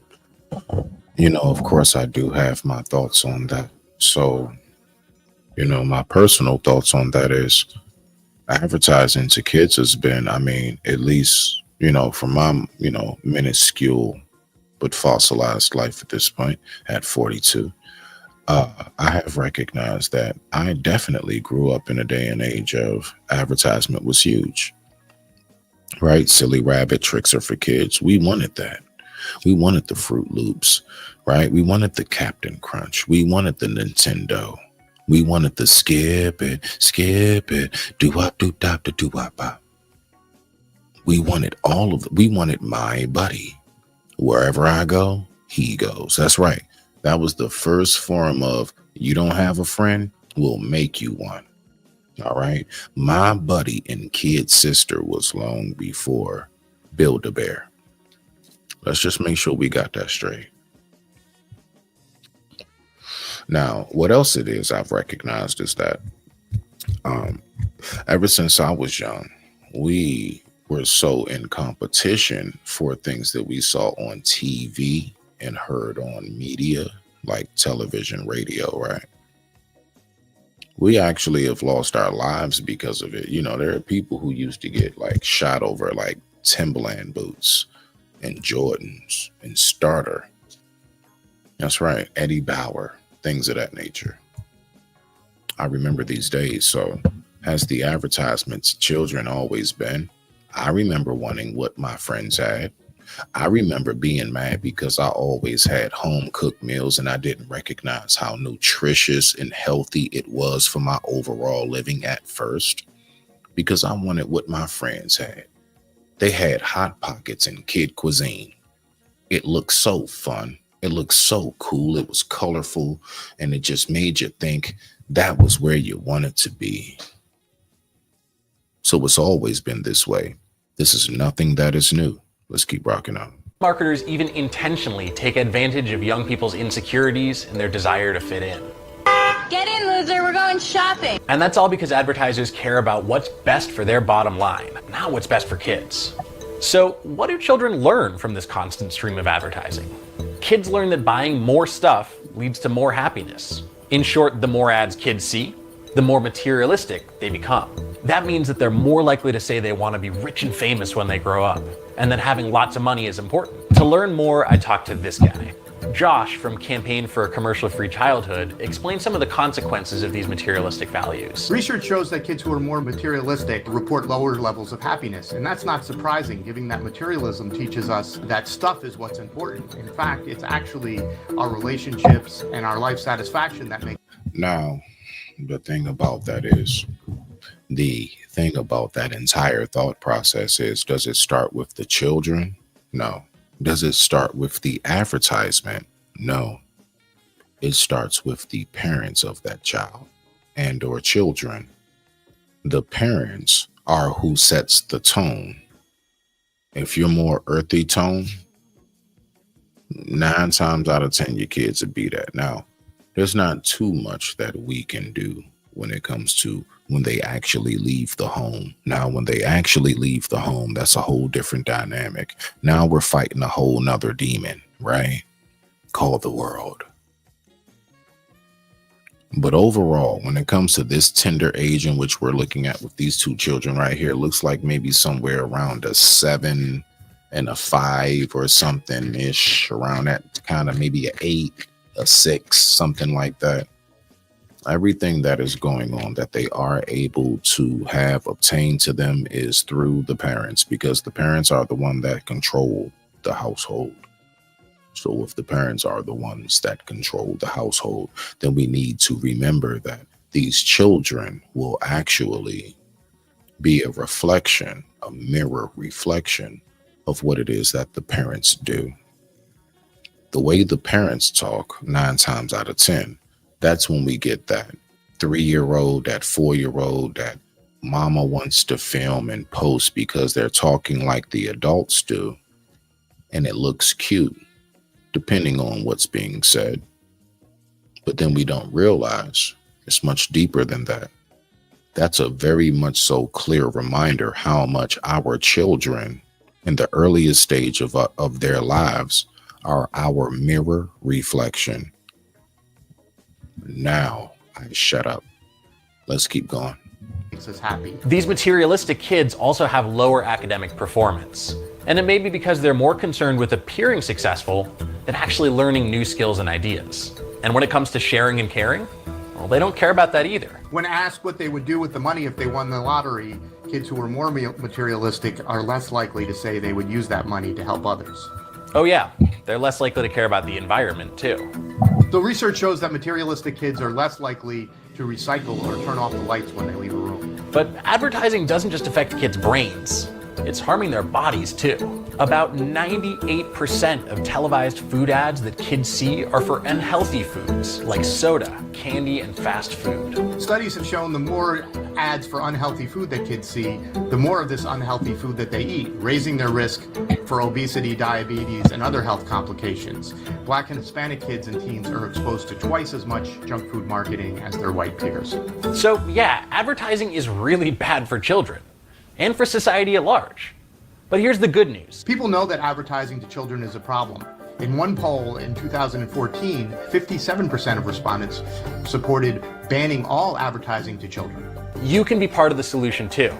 Of course, I do have my thoughts on that. So, my personal thoughts on that is advertising to kids has been, at least, from my, minuscule but fossilized life at this point at 42. I have recognized that I definitely grew up in a day and age of advertisement was huge, right? Silly rabbit tricks are for kids. We wanted that. We wanted the Fruit Loops, right? We wanted the Captain Crunch. We wanted the Nintendo. We wanted the skip it, do-wop, do-dop, do-wop-bop. We wanted all of it. We wanted my buddy. Wherever I go, he goes. That's right. That was the first form of you don't have a friend, we'll make you one. All right. My buddy and kid sister was long before Build-A-Bear. Let's just make sure we got that straight. Now, what else it is I've recognized is that ever since I was young, we were so in competition for things that we saw on TV and heard on media, like television, radio, right? We actually have lost our lives because of it. There are people who used to get like shot over like Timberland boots and Jordans and Starter. That's right, Eddie Bauer, things of that nature. I remember these days. So has the advertisements children always been? I remember wanting what my friends had. I remember being mad because I always had home cooked meals and I didn't recognize how nutritious and healthy it was for my overall living at first, because I wanted what my friends had. They had Hot Pockets and kid cuisine. It looked so fun. It looked so cool. It was colorful, and it just made you think that was where you wanted to be. So it's always been this way. This is nothing that is new. Let's keep rocking on. Marketers even intentionally take advantage of young people's insecurities and their desire to fit in. Get in, loser, we're going shopping. And that's all because advertisers care about what's best for their bottom line, not what's best for kids. So what do children learn from this constant stream of advertising? Kids learn that buying more stuff leads to more happiness. In short, the more ads kids see, the more materialistic they become. That means that they're more likely to say they want to be rich and famous when they grow up, and that having lots of money is important. To learn more, I talked to this guy. Josh from Campaign for a Commercial-Free Childhood explained some of the consequences of these materialistic values. Research shows that kids who are more materialistic report lower levels of happiness, and that's not surprising, given that materialism teaches us that stuff is what's important. In fact, it's actually our relationships and our life satisfaction that make. Now, the thing about that is, the thing about that entire thought process is, does it start with the children? No. Does it start with the advertisement? No. It starts with the parents of that child and or children. The parents are who sets the tone. If you're more earthy tone, 9 times out of 10, your kids would be that. Now, there's not too much that we can do when it comes to when they actually leave the home. Now, when they actually leave the home, that's a whole different dynamic. Now we're fighting a whole nother demon, right? Called the world. But overall, when it comes to this tender age in which we're looking at with these two children right here, it looks like maybe somewhere around a 7 and a 5 or something ish, around that kind of maybe a 8, a 6, something like that. Everything that is going on that they are able to have obtained to them is through the parents, because the parents are the one that control the household. So if the parents are the ones that control the household, then we need to remember that these children will actually be a reflection, a mirror reflection of what it is that the parents do. The way the parents talk, 9 times out of 10, that's when we get that 3-year-old, that 4-year-old that mama wants to film and post because they're talking like the adults do. And it looks cute, depending on what's being said. But then we don't realize it's much deeper than that. That's a very much so clear reminder how much our children in the earliest stage of their lives are our mirror reflection. Now I shut up. Let's keep going. Makes us happy. These materialistic kids also have lower academic performance. And it may be because they're more concerned with appearing successful than actually learning new skills and ideas. And when it comes to sharing and caring, well, they don't care about that either. When asked what they would do with the money if they won the lottery, kids who are more materialistic are less likely to say they would use that money to help others. Oh yeah, they're less likely to care about the environment too. So research shows that materialistic kids are less likely to recycle or turn off the lights when they leave a room. But advertising doesn't just affect kids' brains. It's harming their bodies too. About 98% of televised food ads that kids see are for unhealthy foods like soda, candy, and fast food. Studies have shown the more ads for unhealthy food that kids see, the more of this unhealthy food that they eat, raising their risk for obesity, diabetes, and other health complications. Black and Hispanic kids and teens are exposed to twice as much junk food marketing as their white peers. So yeah, advertising is really bad for children and for society at large. But here's the good news. People know that advertising to children is a problem. In one poll in 2014, 57% of respondents supported banning all advertising to children. You can be part of the solution too.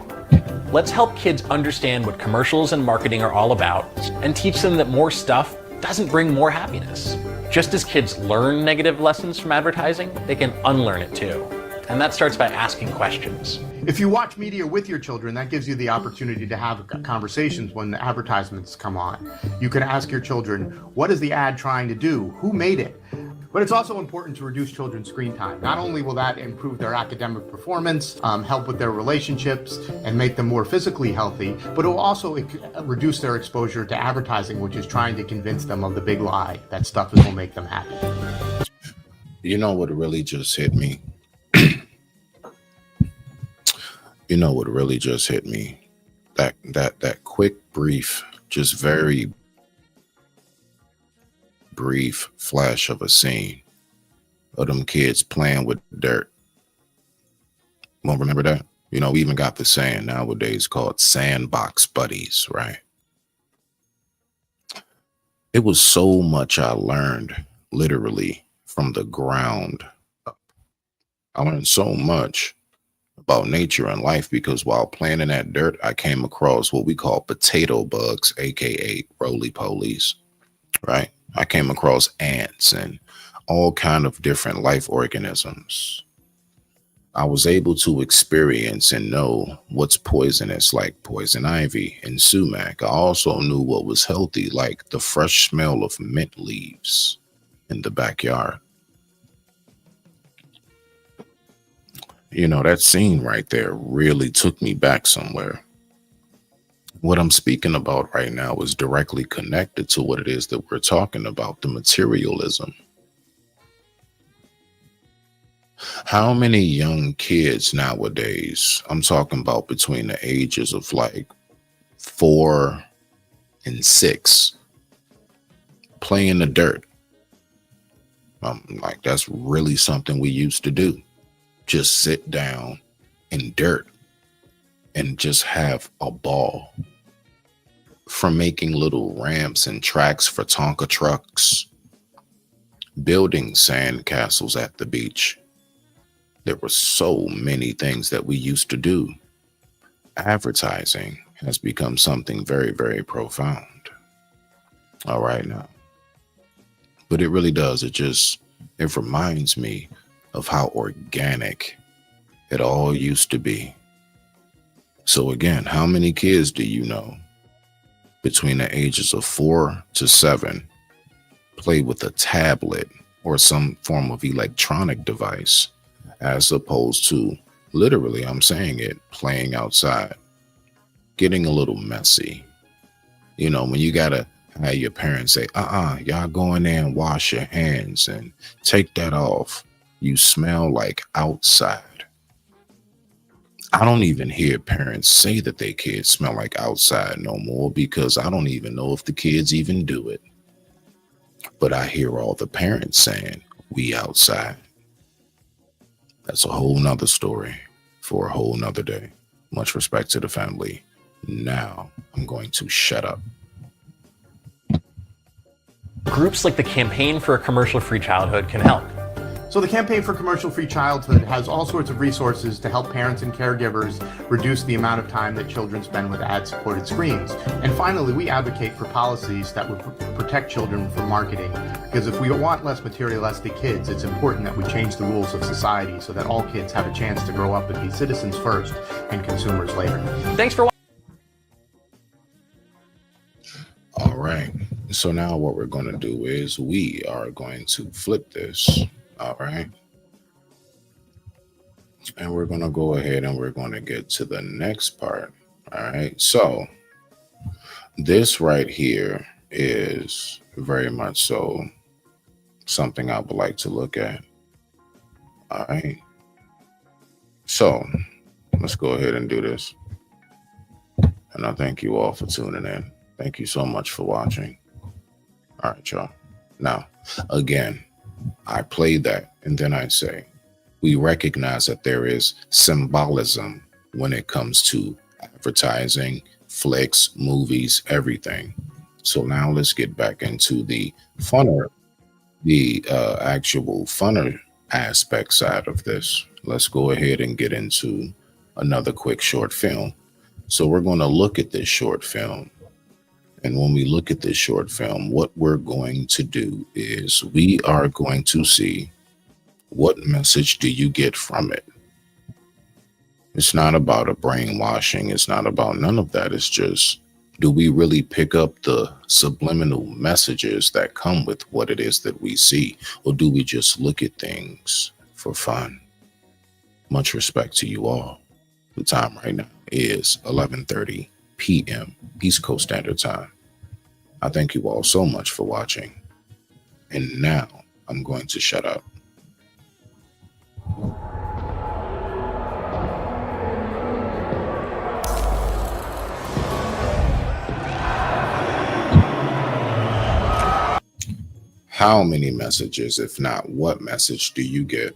Let's help kids understand what commercials and marketing are all about and teach them that more stuff doesn't bring more happiness. Just as kids learn negative lessons from advertising, they can unlearn it too. And that starts by asking questions. If you watch media with your children, that gives you the opportunity to have conversations when the advertisements come on. You can ask your children, what is the ad trying to do? Who made it? But it's also important to reduce children's screen time. Not only will that improve their academic performance, help with their relationships, and make them more physically healthy, but it will also reduce their exposure to advertising, which is trying to convince them of the big lie that stuff will make them happy. You know what really just hit me? You know what really just hit me? That quick, brief, just very brief flash of a scene of them kids playing with dirt. Won't remember that? You know, we even got the saying nowadays called sandbox buddies, right? It was so much I learned literally from the ground up. I learned so much about nature and life because while playing in that dirt, I came across what we call potato bugs, aka roly-polies, right? I came across ants and all kind of different life organisms. I was able to experience and know what's poisonous, like poison ivy and sumac. I also knew what was healthy, like the fresh smell of mint leaves in the backyard. You know, that scene right there really took me back somewhere. What I'm speaking about right now is directly connected to what it is that we're talking about, the materialism. How many young kids nowadays, I'm talking about between the ages of like 4 and 6, play in the dirt? Like, that's really something we used to do. Just sit down in dirt and just have a ball. From making little ramps and tracks for Tonka trucks, building sand castles at the beach. There were so many things that we used to do. Advertising has become something very, very profound. All right now. But it really does. It reminds me of how organic it all used to be. So again, how many kids do you know between the ages of 4 to 7 play with a tablet or some form of electronic device as opposed to literally, I'm saying it, playing outside, getting a little messy? You know, when you gotta have your parents say, y'all go in there and wash your hands and take that off. You smell like outside. I don't even hear parents say that their kids smell like outside no more because I don't even know if the kids even do it. But I hear all the parents saying, we outside. That's a whole nother story for a whole nother day. Much respect to the family. Now I'm going to shut up. Groups like the Campaign for a Commercial-Free Childhood can help. So the Campaign for Commercial-Free Childhood has all sorts of resources to help parents and caregivers reduce the amount of time that children spend with ad-supported screens. And finally, we advocate for policies that would protect children from marketing. Because if we want less materialistic kids, it's important that we change the rules of society so that all kids have a chance to grow up and be citizens first and consumers later. Thanks for watching. All right. So now what we're going to do is we are going to flip this. All right. And we're going to go ahead and we're going to get to the next part. All right. So this right here is very much so something I would like to look at. All right. So let's go ahead and do this. And I thank you all for tuning in. Thank you so much for watching. All right, y'all. Now, again, I play that and then I say, we recognize that there is symbolism when it comes to advertising, flicks, movies, everything. So now let's get back into the funner, actual funner aspect side of this. Let's go ahead and get into another quick short film. So we're going to look at this short film. And when we look at this short film, what we're going to do is we are going to see what message do you get from it. It's not about a brainwashing. It's not about none of that. It's just, do we really pick up the subliminal messages that come with what it is that we see? Or do we just look at things for fun? Much respect to you all. The time right now is 11:30 p.m. East Coast Standard Time. I thank you all so much for watching. And now I'm going to shut up. How many messages, if not what message, do you get?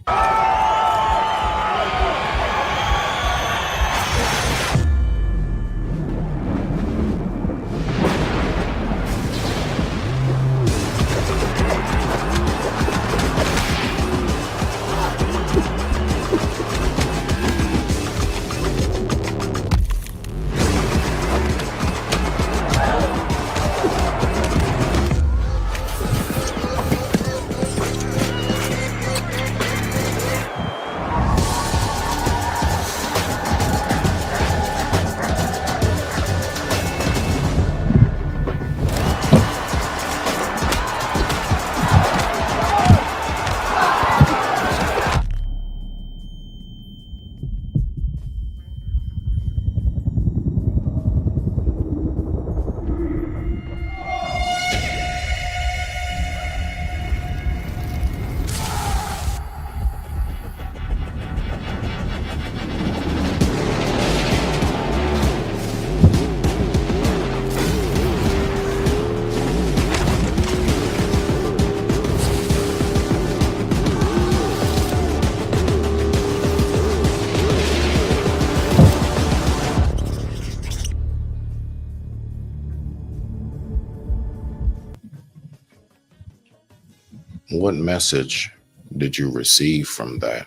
What message did you receive from that?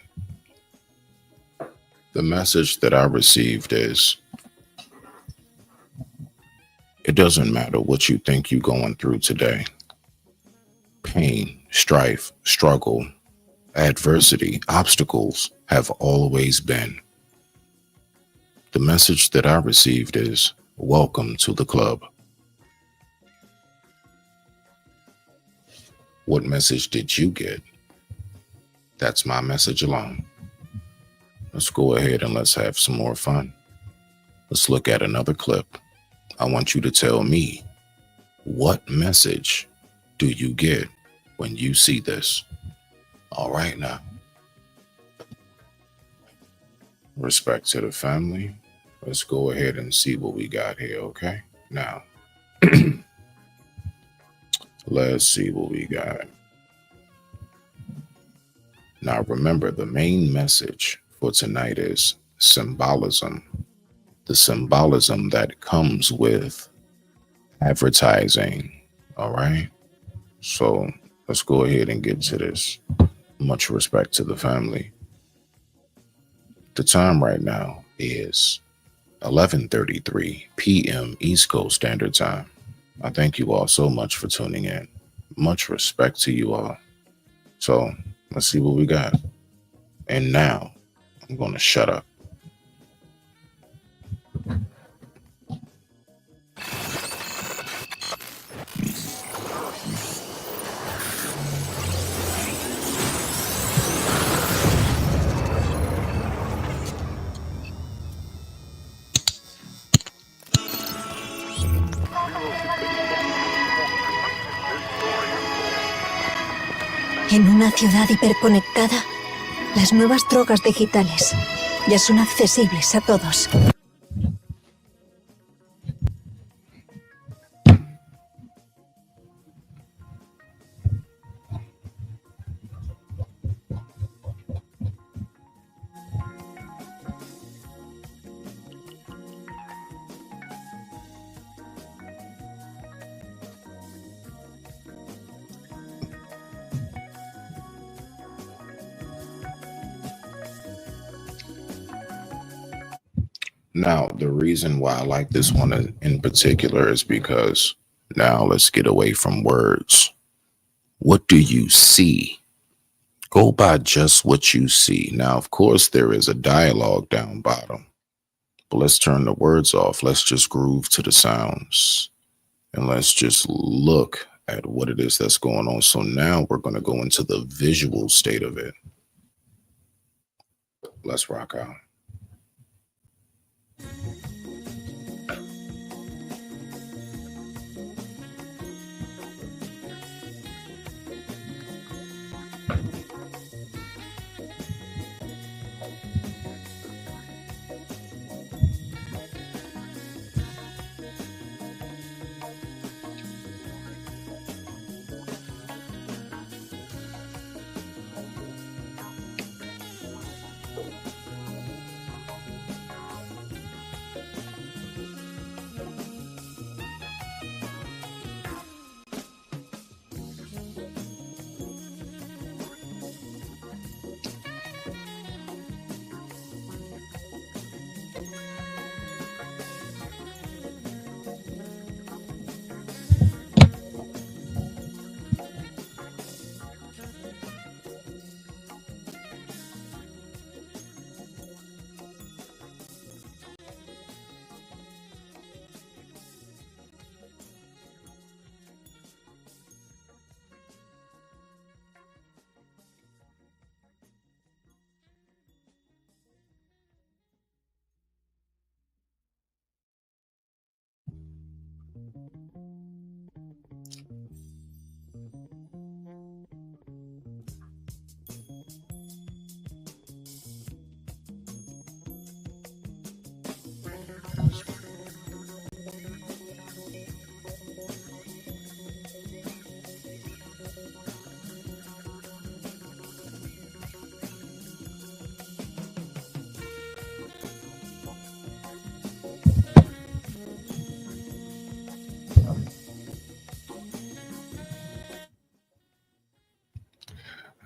The message that I received is, it doesn't matter what you think you're going through today. Pain, strife, struggle, adversity, obstacles have always been. The message that I received is, welcome to the club. What message did you get? That's my message alone. Let's go ahead and let's have some more fun. Let's look at another clip. I want you to tell me, what message do you get when you see this? All right now. Respect to the family. Let's go ahead and see what we got here, okay? Now, let's see what we got. Now, remember, the main message for tonight is symbolism. The symbolism that comes with advertising, all right? So let's go ahead and get to this. Much respect to the family. The time right now is 11:33 p.m. East Coast Standard Time. I thank you all so much for tuning in. Much respect to you all. So let's see what we got. And now I'm going to shut up. En una ciudad hiperconectada, las nuevas drogas digitales ya son accesibles a todos. Now, the reason why I like this one in particular is because now let's get away from words. What do you see? Go by just what you see. Now, of course, there is a dialogue down bottom, but let's turn the words off. Let's just groove to the sounds and let's just look at what it is that's going on. So now we're going to go into the visual state of it. Let's rock out.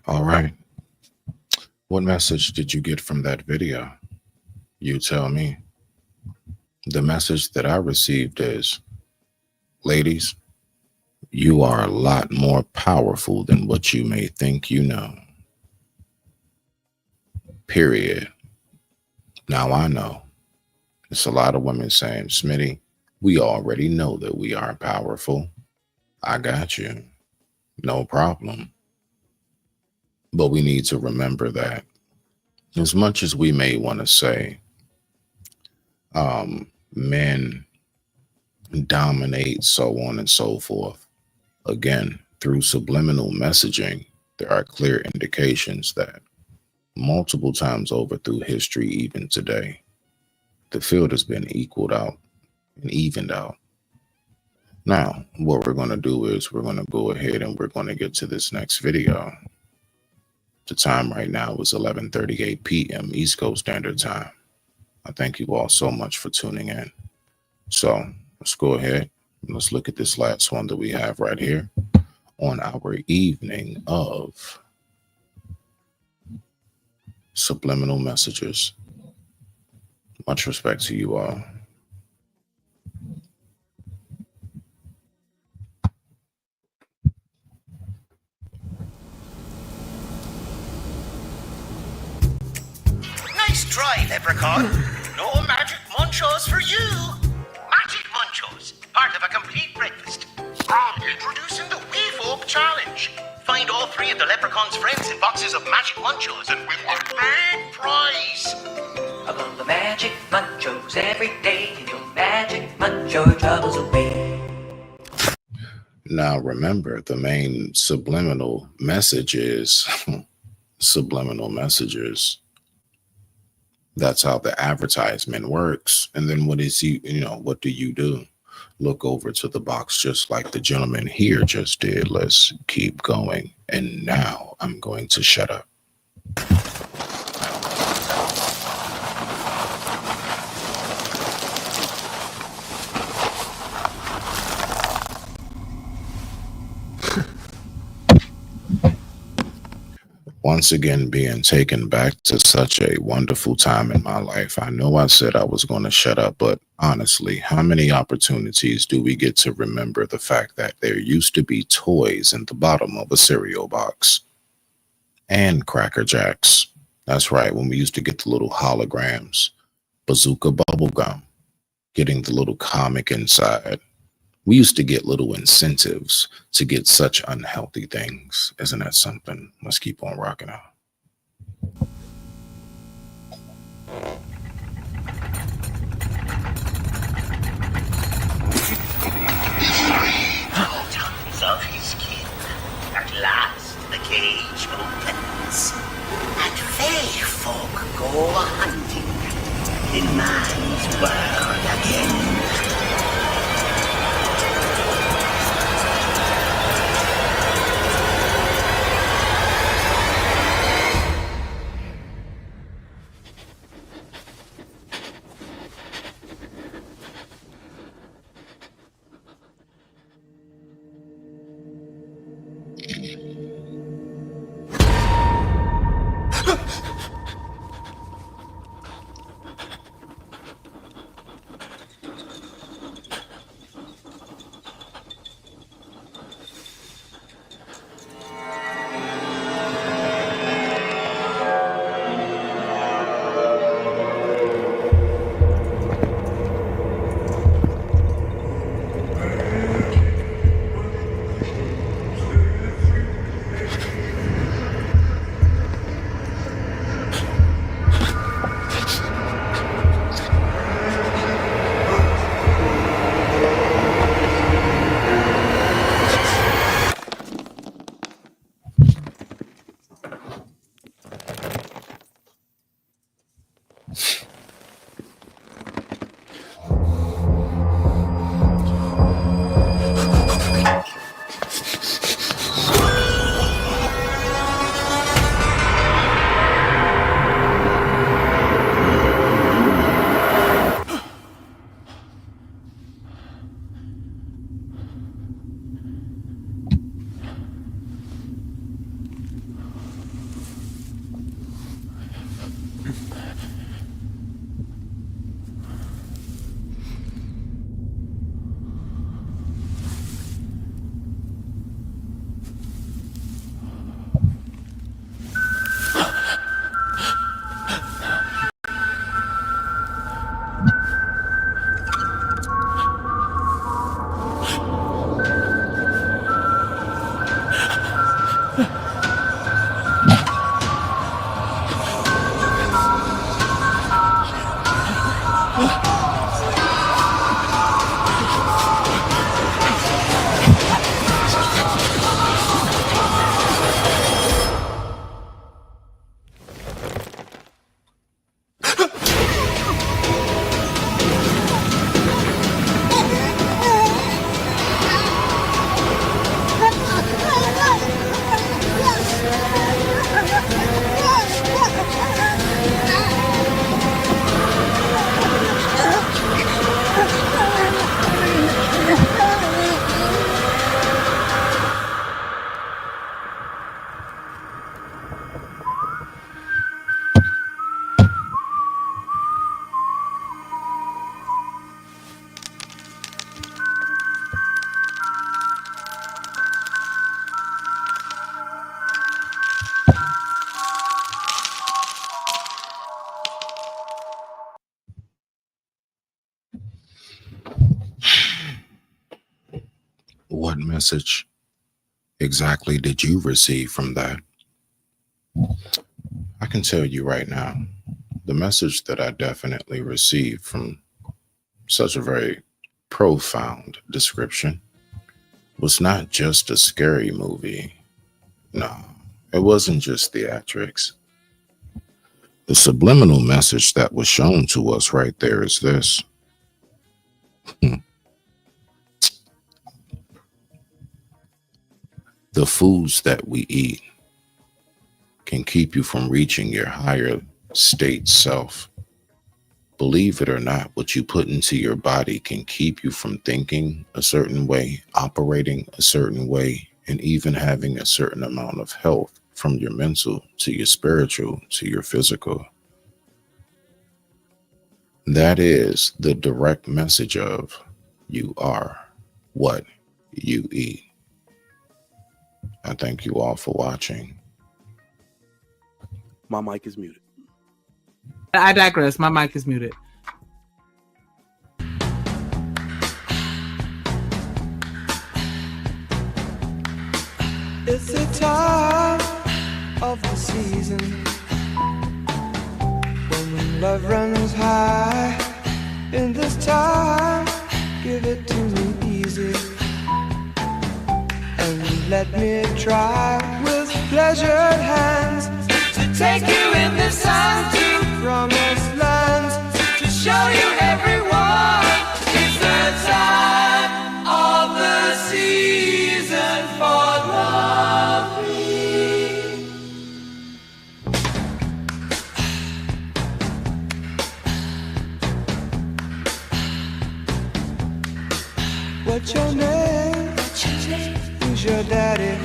All right. What message did you get from that video? You tell me. The message that I received is, ladies, you are a lot more powerful than what you may think you know. Period. Now I know. It's a lot of women saying, Smitty, we already know that we are powerful. I got you. No problem. But we need to remember that as much as we may want to say, men dominate, so on and so forth, again, through subliminal messaging, there are clear indications that multiple times over through history, even today, the field has been equaled out and evened out. Now, what we're going to do is we're going to go ahead and we're going to get to this next video. The time right now is 11:38 p.m. East Coast Standard Time. I thank you all so much for tuning in. So let's go ahead and let's look at this last one that we have right here. on our evening of subliminal messages. Much respect to you all. Nice try, Leprechaun. No magic munchos for you. Magic munchos, part of a complete breakfast. Introducing the Wee Folk Challenge. Find all 3 of the Leprechaun's friends in boxes of magic munchos and win a big prize. Among the magic munchos every day, and your magic muncho troubles away. Now remember, the main subliminal message is subliminal messages. That's how the advertisement works. And then what do you do? Look over to the box just like the gentleman here just did. Let's keep going. And now I'm going to shut up. Once again, being taken back to such a wonderful time in my life. I know I said I was going to shut up, but honestly, how many opportunities do we get to remember the fact that there used to be toys in the bottom of a cereal box and Cracker Jacks? That's right, when we used to get the little holograms, Bazooka bubblegum, getting the little comic inside. We used to get little incentives to get such unhealthy things. Isn't that something? Let's keep on rocking out. Tongues of his kin. At last the cage opens. And they folk go hunting in man's world again. message exactly did you receive from that? I can tell you right now, the message that I definitely received from such a very profound description was not just a scary movie. No, it wasn't just theatrics. The subliminal message that was shown to us right there is this. The foods that we eat can keep you from reaching your higher state self. Believe it or not, what you put into your body can keep you from thinking a certain way, operating a certain way, and even having a certain amount of health, from your mental to your spiritual to your physical. That is the direct message of you are what you eat. I thank you all for watching. My mic is muted. I digress. My mic is muted. It's the time of the season when love runs high. In this time, give it to me easy and let me try with pleasured hands to take you in the sun to promised lands, to show you everyone. It's the time of the season for loving. What's your name? Who's your daddy?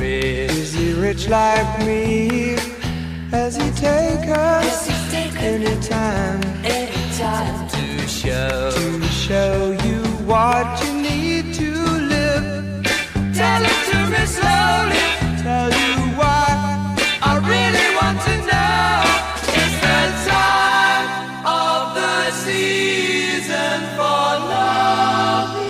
Is he rich like me? Has he take us anytime to show you what you need to live? Tell it to me slowly. Tell you why I really want to know. It's the time of the season for loving.